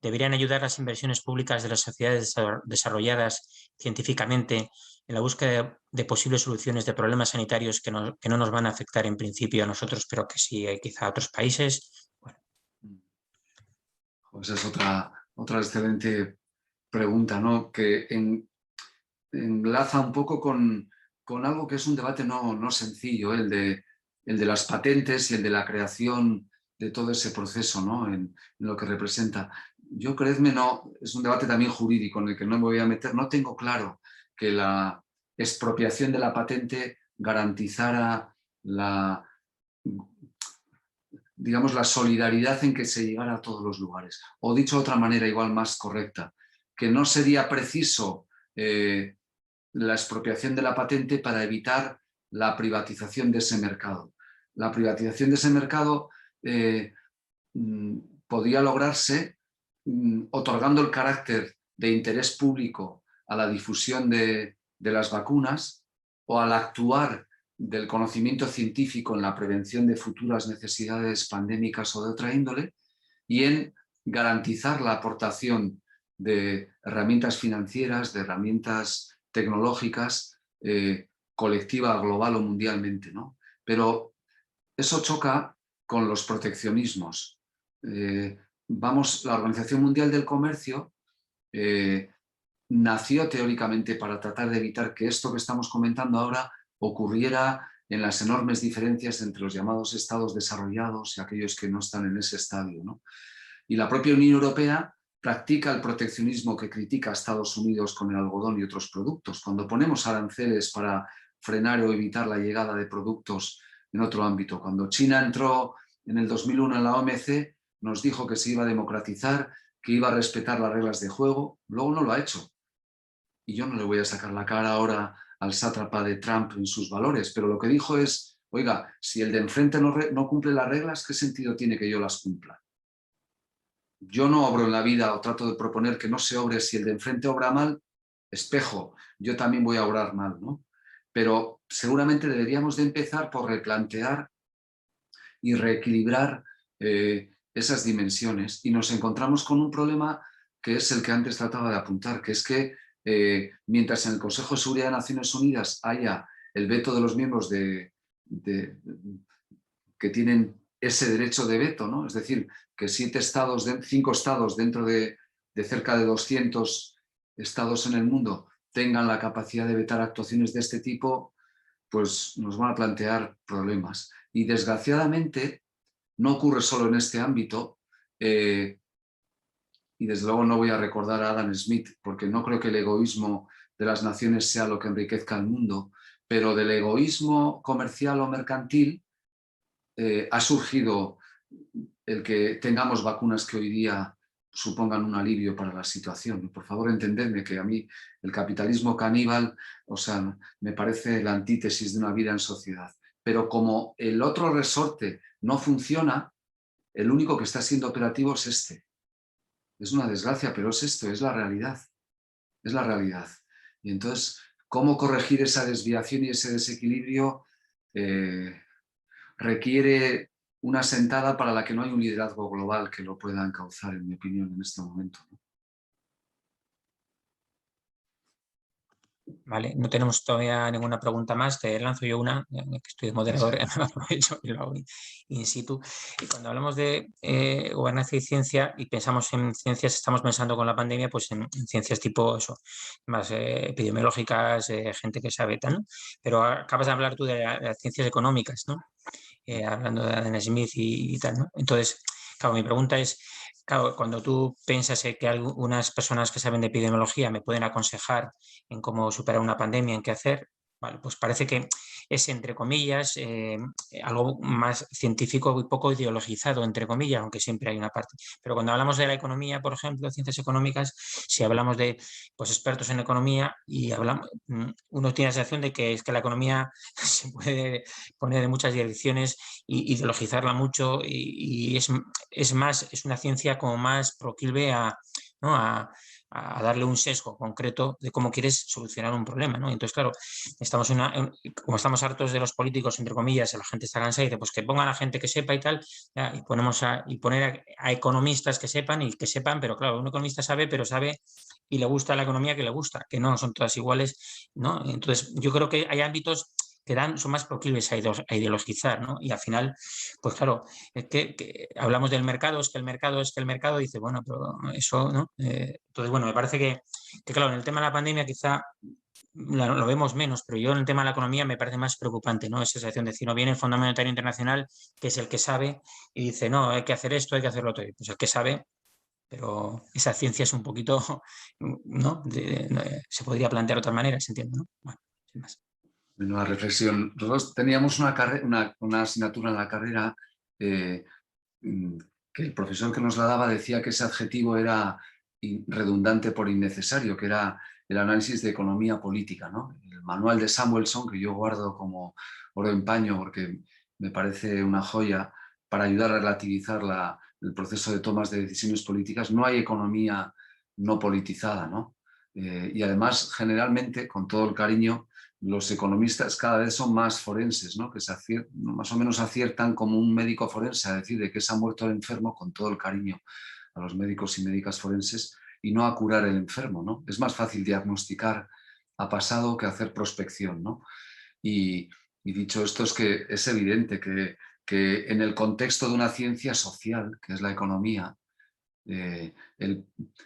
¿Deberían ayudar las inversiones públicas de las sociedades desarrolladas científicamente en la búsqueda de posibles soluciones de problemas sanitarios que no nos van a afectar en principio a nosotros, pero que sí quizá a otros países? Bueno. Pues es otra excelente pregunta, ¿no? Que enlaza un poco con algo que es un debate no sencillo, el de las patentes y el de la creación de todo ese proceso, ¿no? En lo que representa. Yo, creedme, es un debate también jurídico en el que no me voy a meter. No tengo claro que la expropiación de la patente garantizara digamos, la solidaridad en que se llegara a todos los lugares. O dicho de otra manera, igual más correcta, que no sería preciso la expropiación de la patente para evitar la privatización de ese mercado. la privatización de ese mercado podía lograrse otorgando el carácter de interés público a la difusión de las vacunas, o al actuar del conocimiento científico en la prevención de futuras necesidades pandémicas o de otra índole, y en garantizar la aportación de herramientas financieras, de herramientas tecnológicas, colectiva, global o mundialmente, ¿no? Pero eso choca con los proteccionismos. La Organización Mundial del Comercio nació teóricamente para tratar de evitar que esto que estamos comentando ahora ocurriera en las enormes diferencias entre los llamados estados desarrollados y aquellos que no están en ese estadio, ¿no? Y la propia Unión Europea practica el proteccionismo que critica a Estados Unidos con el algodón y otros productos. Cuando ponemos aranceles para frenar o evitar la llegada de productos en otro ámbito. Cuando China entró en el 2001 en la OMC, nos dijo que se iba a democratizar, que iba a respetar las reglas de juego, luego no lo ha hecho. Y yo no le voy a sacar la cara ahora al sátrapa de Trump en sus valores, pero lo que dijo es, oiga, si el de enfrente no cumple las reglas, ¿qué sentido tiene que yo las cumpla? Yo no obro en la vida, o trato de proponer que no se obre. Si el de enfrente obra mal, espejo, yo también voy a obrar mal, ¿no? Pero seguramente deberíamos de empezar por replantear y reequilibrar esas dimensiones, y nos encontramos con un problema que es el que antes trataba de apuntar, que es que mientras en el Consejo de Seguridad de Naciones Unidas haya el veto de los miembros que tienen ese derecho de veto, ¿no? Es decir, que 5 estados dentro de cerca de 200 estados en el mundo tengan la capacidad de vetar actuaciones de este tipo, pues nos van a plantear problemas. Y desgraciadamente no ocurre solo en este ámbito, y desde luego no voy a recordar a Adam Smith, porque no creo que el egoísmo de las naciones sea lo que enriquezca al mundo, pero del egoísmo comercial o mercantil ha surgido el que tengamos vacunas que hoy día supongan un alivio para la situación. Por favor, entendedme que a mí el capitalismo caníbal, o sea, me parece la antítesis de una vida en sociedad. Pero como el otro resorte no funciona, el único que está siendo operativo es este. Es una desgracia, pero es esto, es la realidad. Es la realidad. Y entonces, ¿cómo corregir esa desviación y ese desequilibrio? Requiere una sentada para la que no hay un liderazgo global que lo pueda encauzar, en mi opinión, en este momento, ¿no? Vale, no tenemos todavía ninguna pregunta más. Te lanzo yo una, ya que estoy de moderador, me aprovecho y lo hago in situ. Y cuando hablamos de gobernanza y ciencia y pensamos en ciencias, estamos pensando con la pandemia pues en ciencias tipo eso, más epidemiológicas, gente que sabe tal, ¿no? Pero acabas de hablar tú de las ciencias económicas, ¿no? Hablando de Adam Smith y tal, ¿no? Entonces, claro, mi pregunta es, claro, cuando tú piensas que algunas personas que saben de epidemiología me pueden aconsejar en cómo superar una pandemia, en qué hacer, vale, pues parece que es, entre comillas, algo más científico y poco ideologizado, entre comillas, aunque siempre hay una parte. Pero cuando hablamos de la economía, por ejemplo, ciencias económicas, si hablamos de pues, expertos en economía y hablamos, uno tiene la sensación de que es que la economía se puede poner en muchas direcciones y ideologizarla mucho y es más, es una ciencia como más proclive a, ¿no? a darle un sesgo concreto de cómo quieres solucionar un problema, ¿no? Entonces, claro, como estamos hartos de los políticos, entre comillas, la gente está cansada y dice, pues que pongan a gente que sepa y tal, ya, y poner a economistas que sepan, pero claro, un economista sabe, pero sabe y le gusta la economía que le gusta, que no son todas iguales, ¿no? Entonces, yo creo que hay ámbitos son más proclives a ideologizar, ¿no? Y al final, pues claro, hablamos del mercado, es que el mercado, dice, bueno, pero eso, ¿no? Entonces, bueno, me parece que, claro, en el tema de la pandemia quizá lo vemos menos, pero yo en el tema de la economía me parece más preocupante, ¿no? Esa sensación de decir, no, viene el Fondo Monetario Internacional, que es el que sabe, y dice, no, hay que hacer esto, hay que hacerlo todo. Pues el que sabe, pero esa ciencia es un poquito, ¿no? Se podría plantear de otra manera, ¿se entiende, no? Bueno, sin más. Una reflexión. Nosotros teníamos una asignatura en la carrera que el profesor que nos la daba decía que ese adjetivo era redundante por innecesario, que era el análisis de economía política, ¿no? El manual de Samuelson, que yo guardo como oro en paño porque me parece una joya para ayudar a relativizar el proceso de tomas de decisiones políticas. No hay economía no politizada, ¿no? Y además, generalmente, con todo el cariño, los economistas cada vez son más forenses, ¿no? Que más o menos aciertan como un médico forense a decir de que se ha muerto el enfermo, con todo el cariño a los médicos y médicas forenses, y no a curar el enfermo, ¿no? Es más fácil diagnosticar a pasado que hacer prospección, ¿no? Y dicho esto, es que es evidente que en el contexto de una ciencia social, que es la economía,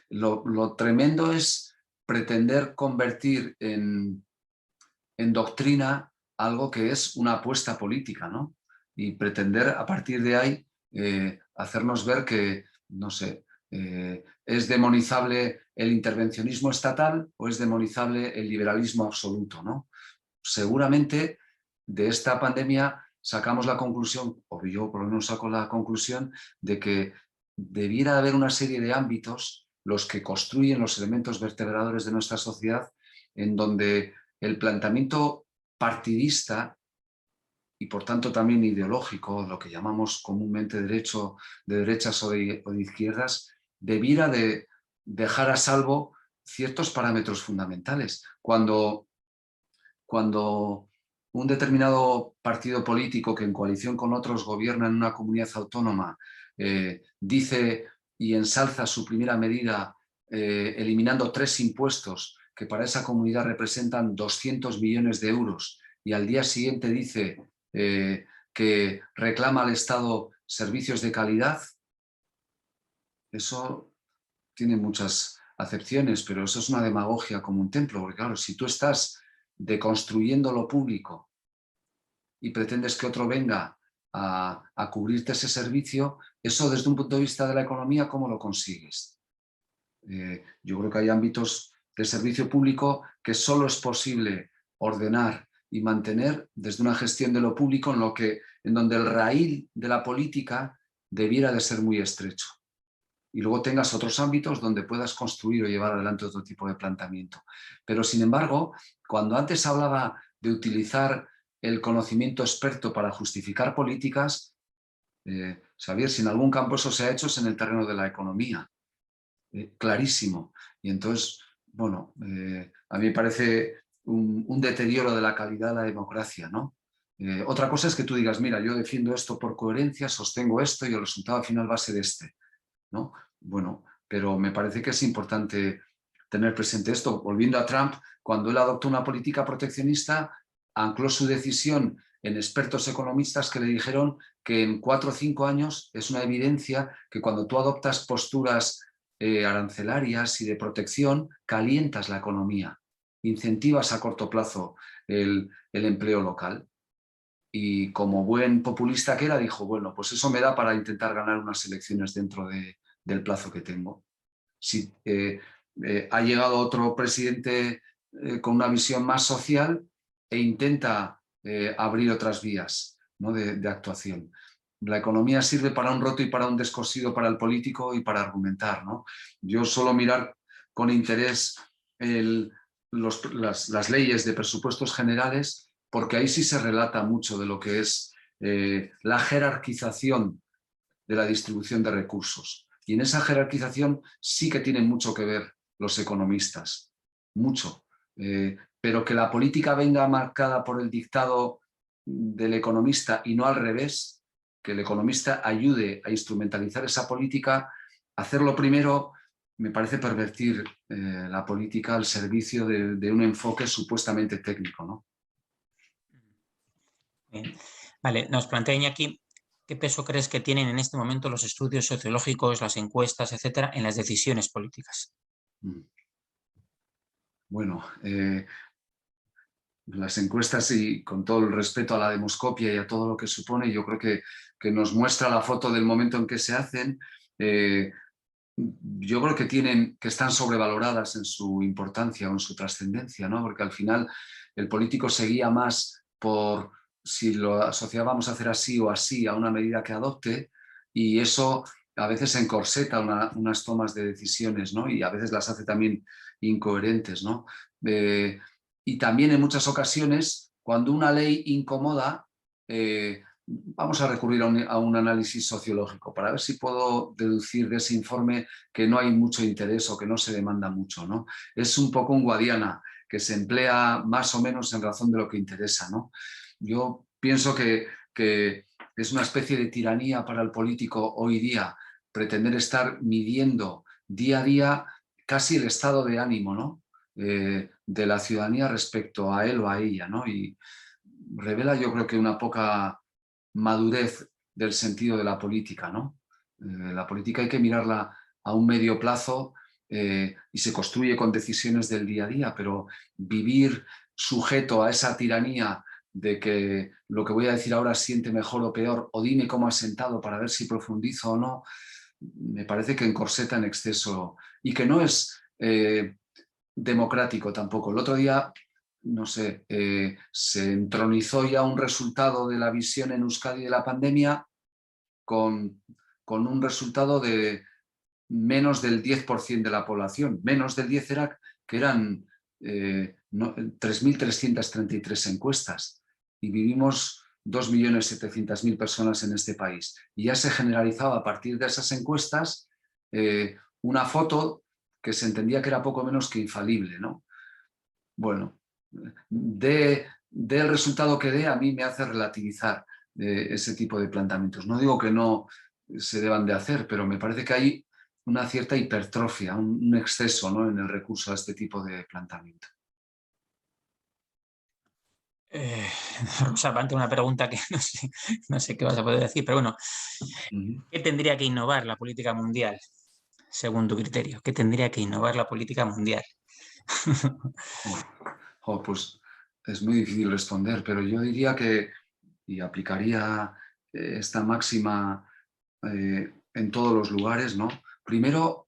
lo tremendo es pretender convertir en doctrina algo que es una apuesta política, ¿no? Y pretender a partir de ahí hacernos ver que, no sé, es demonizable el intervencionismo estatal o es demonizable el liberalismo absoluto, ¿no? Seguramente de esta pandemia sacamos la conclusión, o yo por lo menos saco la conclusión, de que debiera haber una serie de ámbitos, los que construyen los elementos vertebradores de nuestra sociedad, en donde el planteamiento partidista y por tanto también ideológico, lo que llamamos comúnmente derecho, de derechas o de izquierdas, debiera de dejar a salvo ciertos parámetros fundamentales. Cuando un determinado partido político que en coalición con otros gobierna en una comunidad autónoma dice y ensalza su primera medida eliminando 3 impuestos que para esa comunidad representan 200 millones de euros, y al día siguiente dice que reclama al Estado servicios de calidad, eso tiene muchas acepciones, pero eso es una demagogia como un templo, porque claro, si tú estás deconstruyendo lo público y pretendes que otro venga a cubrirte ese servicio, eso desde un punto de vista de la economía, ¿cómo lo consigues? Yo creo que hay ámbitos de servicio público que solo es posible ordenar y mantener desde una gestión de lo público en donde el raíl de la política debiera de ser muy estrecho. Y luego tengas otros ámbitos donde puedas construir o llevar adelante otro tipo de planteamiento. Pero, sin embargo, cuando antes hablaba de utilizar el conocimiento experto para justificar políticas, Xavier, si en algún campo eso se ha hecho es en el terreno de la economía, clarísimo. Y entonces, bueno, a mí me parece un deterioro de la calidad de la democracia, ¿no? Otra cosa es que tú digas, mira, yo defiendo esto por coherencia, sostengo esto y el resultado final va a ser este, ¿no? Bueno, pero me parece que es importante tener presente esto. Volviendo a Trump, cuando él adoptó una política proteccionista, ancló su decisión en expertos economistas que le dijeron que en 4 o 5 años es una evidencia que cuando tú adoptas posturas arancelarias y de protección, calientas la economía, incentivas a corto plazo el empleo local. Y como buen populista que era, dijo, bueno, pues eso me da para intentar ganar unas elecciones dentro del plazo que tengo. Si ha llegado otro presidente con una visión más social e intenta abrir otras vías, ¿no? de actuación. La economía sirve para un roto y para un descosido para el político y para argumentar, ¿no? Yo suelo mirar con interés las leyes de presupuestos generales, porque ahí sí se relata mucho de lo que es la jerarquización de la distribución de recursos. Y en esa jerarquización sí que tienen mucho que ver los economistas, mucho. Pero que la política venga marcada por el dictado del economista y no al revés, que el economista ayude a instrumentalizar esa política, hacerlo primero me parece pervertir la política al servicio de un enfoque supuestamente técnico, ¿no? Bien. Vale, nos plantea Iñaki, ¿qué peso crees que tienen en este momento los estudios sociológicos, las encuestas, etcétera, en las decisiones políticas? Bueno, las encuestas, y con todo el respeto a la demoscopia y a todo lo que supone, yo creo que nos muestra la foto del momento en que se hacen. Yo creo que están sobrevaloradas en su importancia o en su trascendencia, ¿no? Porque al final el político se guía más por si la sociedad vamos a hacer así o así a una medida que adopte, y eso a veces encorseta unas tomas de decisiones, ¿no? Y a veces las hace también incoherentes, ¿no? Y también en muchas ocasiones, cuando una ley incomoda, vamos a recurrir a un análisis sociológico para ver si puedo deducir de ese informe que no hay mucho interés o que no se demanda mucho, ¿no? Es un poco un Guadiana que se emplea más o menos en razón de lo que interesa, ¿no? Yo pienso que es una especie de tiranía para el político hoy día pretender estar midiendo día a día casi el estado de ánimo, ¿no? De la ciudadanía respecto a él o a ella, ¿no? Y revela, yo creo, que una poca madurez del sentido de la política, ¿no? La política hay que mirarla a un medio plazo y se construye con decisiones del día a día, pero vivir sujeto a esa tiranía de que lo que voy a decir ahora siente mejor o peor, o dime cómo has sentado para ver si profundizo o no, me parece que encorseta en exceso y que no es democrático tampoco. El otro día, no sé, se entronizó ya un resultado de la visión en Euskadi de la pandemia con un resultado de menos del 10% de la población. Menos del 10 era que eran 3.333 encuestas y vivimos 2.700.000 personas en este país. Y ya se generalizaba a partir de esas encuestas una foto que se entendía que era poco menos que infalible, ¿no? Bueno, del resultado que dé, a mí me hace relativizar ese tipo de planteamientos. No digo que no se deban de hacer, pero me parece que hay una cierta hipertrofia, un exceso, ¿no?, en el recurso a este tipo de planteamiento. Rosa, ante una pregunta que no sé qué vas a poder decir, pero bueno, ¿qué tendría que innovar la política mundial, según tu criterio? ¿Qué tendría que innovar la política mundial? Pues es muy difícil responder, pero yo diría que, y aplicaría esta máxima en todos los lugares, ¿no? Primero,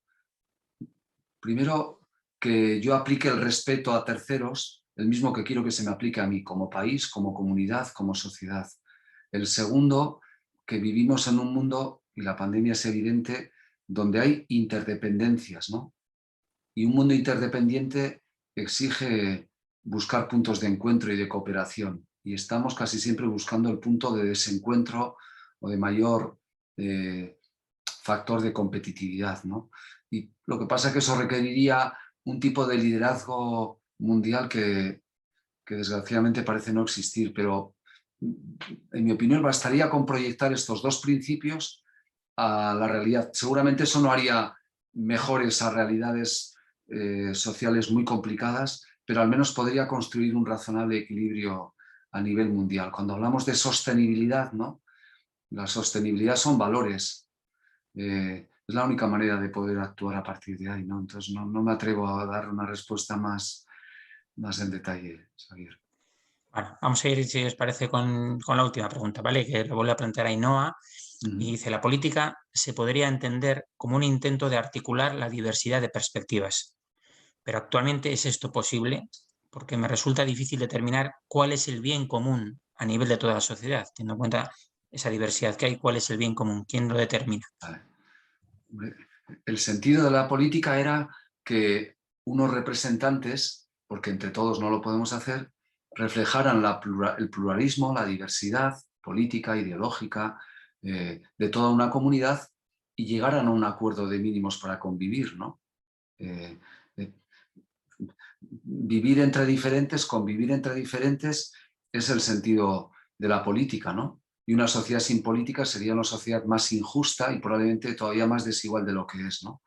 que yo aplique el respeto a terceros, el mismo que quiero que se me aplique a mí como país, como comunidad, como sociedad. El segundo, que vivimos en un mundo, y la pandemia es evidente, donde hay interdependencias, ¿no? Y un mundo interdependiente exige buscar puntos de encuentro y de cooperación. Y estamos casi siempre buscando el punto de desencuentro o de mayor factor de competitividad, ¿no? Y lo que pasa es que eso requeriría un tipo de liderazgo mundial que desgraciadamente parece no existir, pero en mi opinión bastaría con proyectar estos dos principios a la realidad. Seguramente eso no haría mejores a realidades sociales muy complicadas, pero al menos podría construir un razonable equilibrio a nivel mundial. Cuando hablamos de sostenibilidad, ¿no?, la sostenibilidad son valores. Es la única manera de poder actuar a partir de ahí, ¿no? Entonces no me atrevo a dar una respuesta más en detalle, Xavier. Bueno, vamos a ir, si os parece, con la última pregunta, ¿vale? Que lo vuelve a plantear Ainhoa y dice: la política se podría entender como un intento de articular la diversidad de perspectivas, pero actualmente ¿es esto posible? Porque me resulta difícil determinar cuál es el bien común a nivel de toda la sociedad, teniendo en cuenta esa diversidad que hay. ¿Cuál es el bien común? ¿Quién lo determina? Vale. El sentido de la política era que unos representantes, porque entre todos no lo podemos hacer, reflejaran el pluralismo, la diversidad política, ideológica, de toda una comunidad y llegaran a un acuerdo de mínimos para convivir, ¿no? Vivir entre diferentes, convivir entre diferentes, es el sentido de la política, ¿no? Y una sociedad sin política sería una sociedad más injusta y probablemente todavía más desigual de lo que es, ¿no?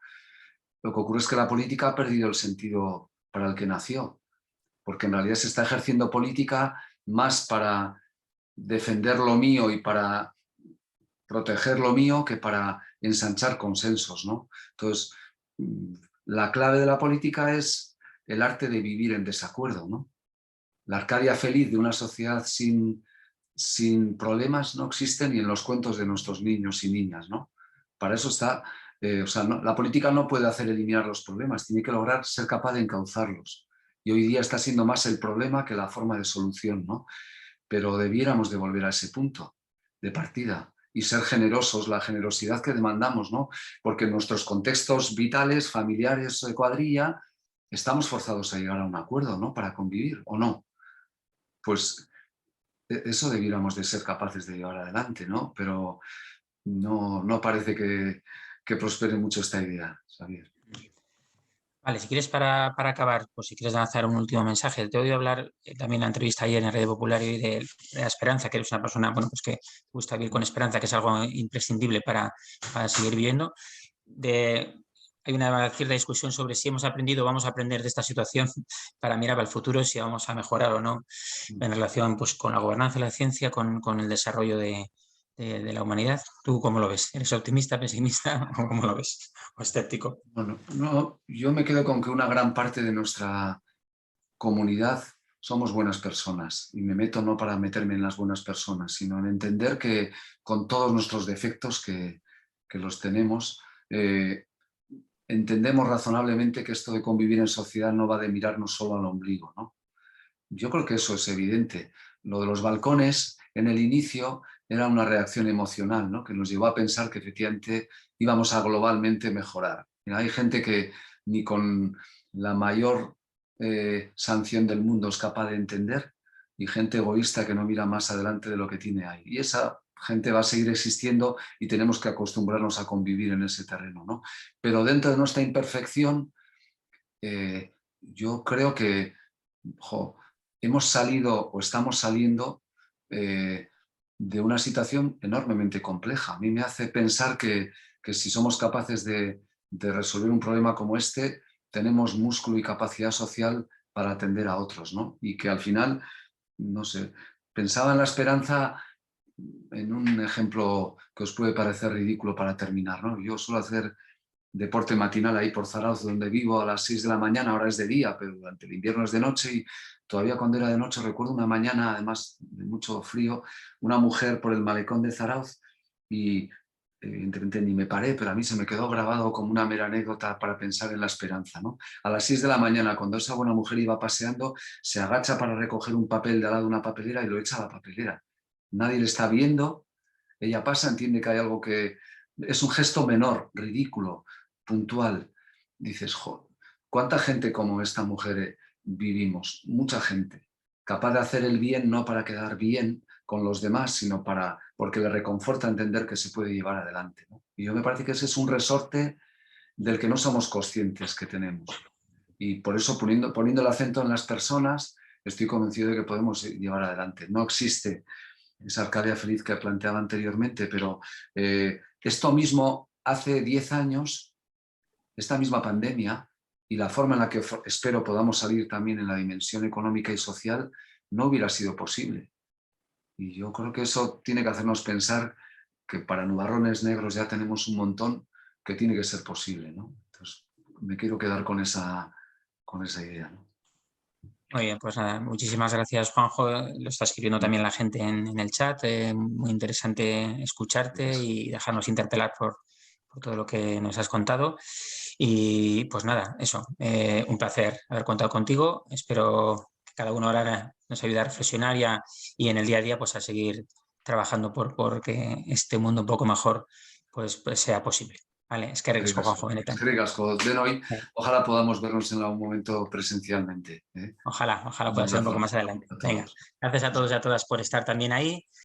Lo que ocurre es que la política ha perdido el sentido para el que nació, porque en realidad se está ejerciendo política más para defender lo mío y para proteger lo mío que para ensanchar consensos, ¿no? Entonces, la clave de la política es el arte de vivir en desacuerdo, ¿no? La Arcadia feliz de una sociedad sin problemas no existe ni en los cuentos de nuestros niños y niñas, ¿no? Para eso está, la política no puede hacer eliminar los problemas, tiene que lograr ser capaz de encauzarlos. Y hoy día está siendo más el problema que la forma de solución, ¿no? Pero debiéramos de volver a ese punto de partida y ser generosos, la generosidad que demandamos, ¿no? Porque en nuestros contextos vitales, familiares o de cuadrilla, estamos forzados a llegar a un acuerdo, ¿no?, para convivir, ¿o no? Pues eso debiéramos de ser capaces de llevar adelante, ¿no? Pero no parece que prospere mucho esta idea, Xavier. Vale, si quieres para acabar, pues si quieres lanzar un último mensaje, te he oído hablar también en la entrevista ayer en Radio Popular y de la esperanza, que eres una persona, bueno, pues que gusta vivir con esperanza, que es algo imprescindible para seguir viviendo. Hay una cierta discusión sobre si hemos aprendido o vamos a aprender de esta situación para mirar al futuro, si vamos a mejorar o no en relación pues, con la gobernanza de la ciencia, con el desarrollo de la humanidad. ¿Tú cómo lo ves? ¿Eres optimista, pesimista o cómo lo ves? ¿O escéptico? Bueno, no, yo me quedo con que una gran parte de nuestra comunidad somos buenas personas y me meto no para meterme en las buenas personas, sino en entender que con todos nuestros defectos que los tenemos, entendemos razonablemente que esto de convivir en sociedad no va de mirarnos solo al ombligo, ¿no? Yo creo que eso es evidente. Lo de los balcones en el inicio era una reacción emocional, ¿no? Que nos llevó a pensar que efectivamente íbamos a globalmente mejorar. Mira, hay gente que ni con la mayor sanción del mundo es capaz de entender y gente egoísta que no mira más adelante de lo que tiene ahí. Y esa gente va a seguir existiendo y tenemos que acostumbrarnos a convivir en ese terreno, ¿no? Pero dentro de nuestra imperfección, yo creo que hemos salido o estamos saliendo de una situación enormemente compleja. A mí me hace pensar que si somos capaces de resolver un problema como este, tenemos músculo y capacidad social para atender a otros, ¿no? Y que al final, no sé, pensaba en la esperanza en un ejemplo que os puede parecer ridículo para terminar, ¿no? Yo suelo hacer deporte matinal ahí por Zarauz, donde vivo, a las 6 de la mañana, ahora es de día, pero durante el invierno es de noche y todavía cuando era de noche recuerdo una mañana, además de mucho frío, una mujer por el malecón de Zarauz y evidentemente ni me paré, pero a mí se me quedó grabado como una mera anécdota para pensar en la esperanza, ¿no? A las 6 de la mañana, cuando esa buena mujer iba paseando, se agacha para recoger un papel de al lado de una papelera y lo echa a la papelera. Nadie le está viendo, ella pasa, entiende que hay algo que es un gesto menor, ridículo, puntual. Dices, jo, ¿cuánta gente como esta mujer vivimos? Mucha gente, capaz de hacer el bien no para quedar bien con los demás, sino porque le reconforta entender que se puede llevar adelante, ¿no? Y yo me parece que ese es un resorte del que no somos conscientes que tenemos. Y por eso, poniendo el acento en las personas, estoy convencido de que podemos llevar adelante. No existe esa Arcadia feliz que planteaba anteriormente, pero esto mismo hace 10 años, esta misma pandemia y la forma en la que espero podamos salir también en la dimensión económica y social, no hubiera sido posible. Y yo creo que eso tiene que hacernos pensar que para nubarrones negros ya tenemos un montón que tiene que ser posible, ¿no? Entonces, me quiero quedar con esa idea, ¿no? Muy bien, pues nada, muchísimas gracias, Juanjo. Lo está escribiendo también la gente en el chat. Muy interesante escucharte y dejarnos interpelar por todo lo que nos has contado. Y pues nada, eso, un placer haber contado contigo. Espero que cada uno ahora nos ayude a reflexionar y en el día a día pues a seguir trabajando por que este mundo un poco mejor pues sea posible. Vale, es que ricasco, Juanjo, benetan. Eskerrik asko. Denoi, ojalá podamos vernos en algún momento presencialmente, ¿eh? Ojalá Un pueda ser un poco abrazo más adelante. a Venga, todos. gracias a todos y a todas por estar también ahí.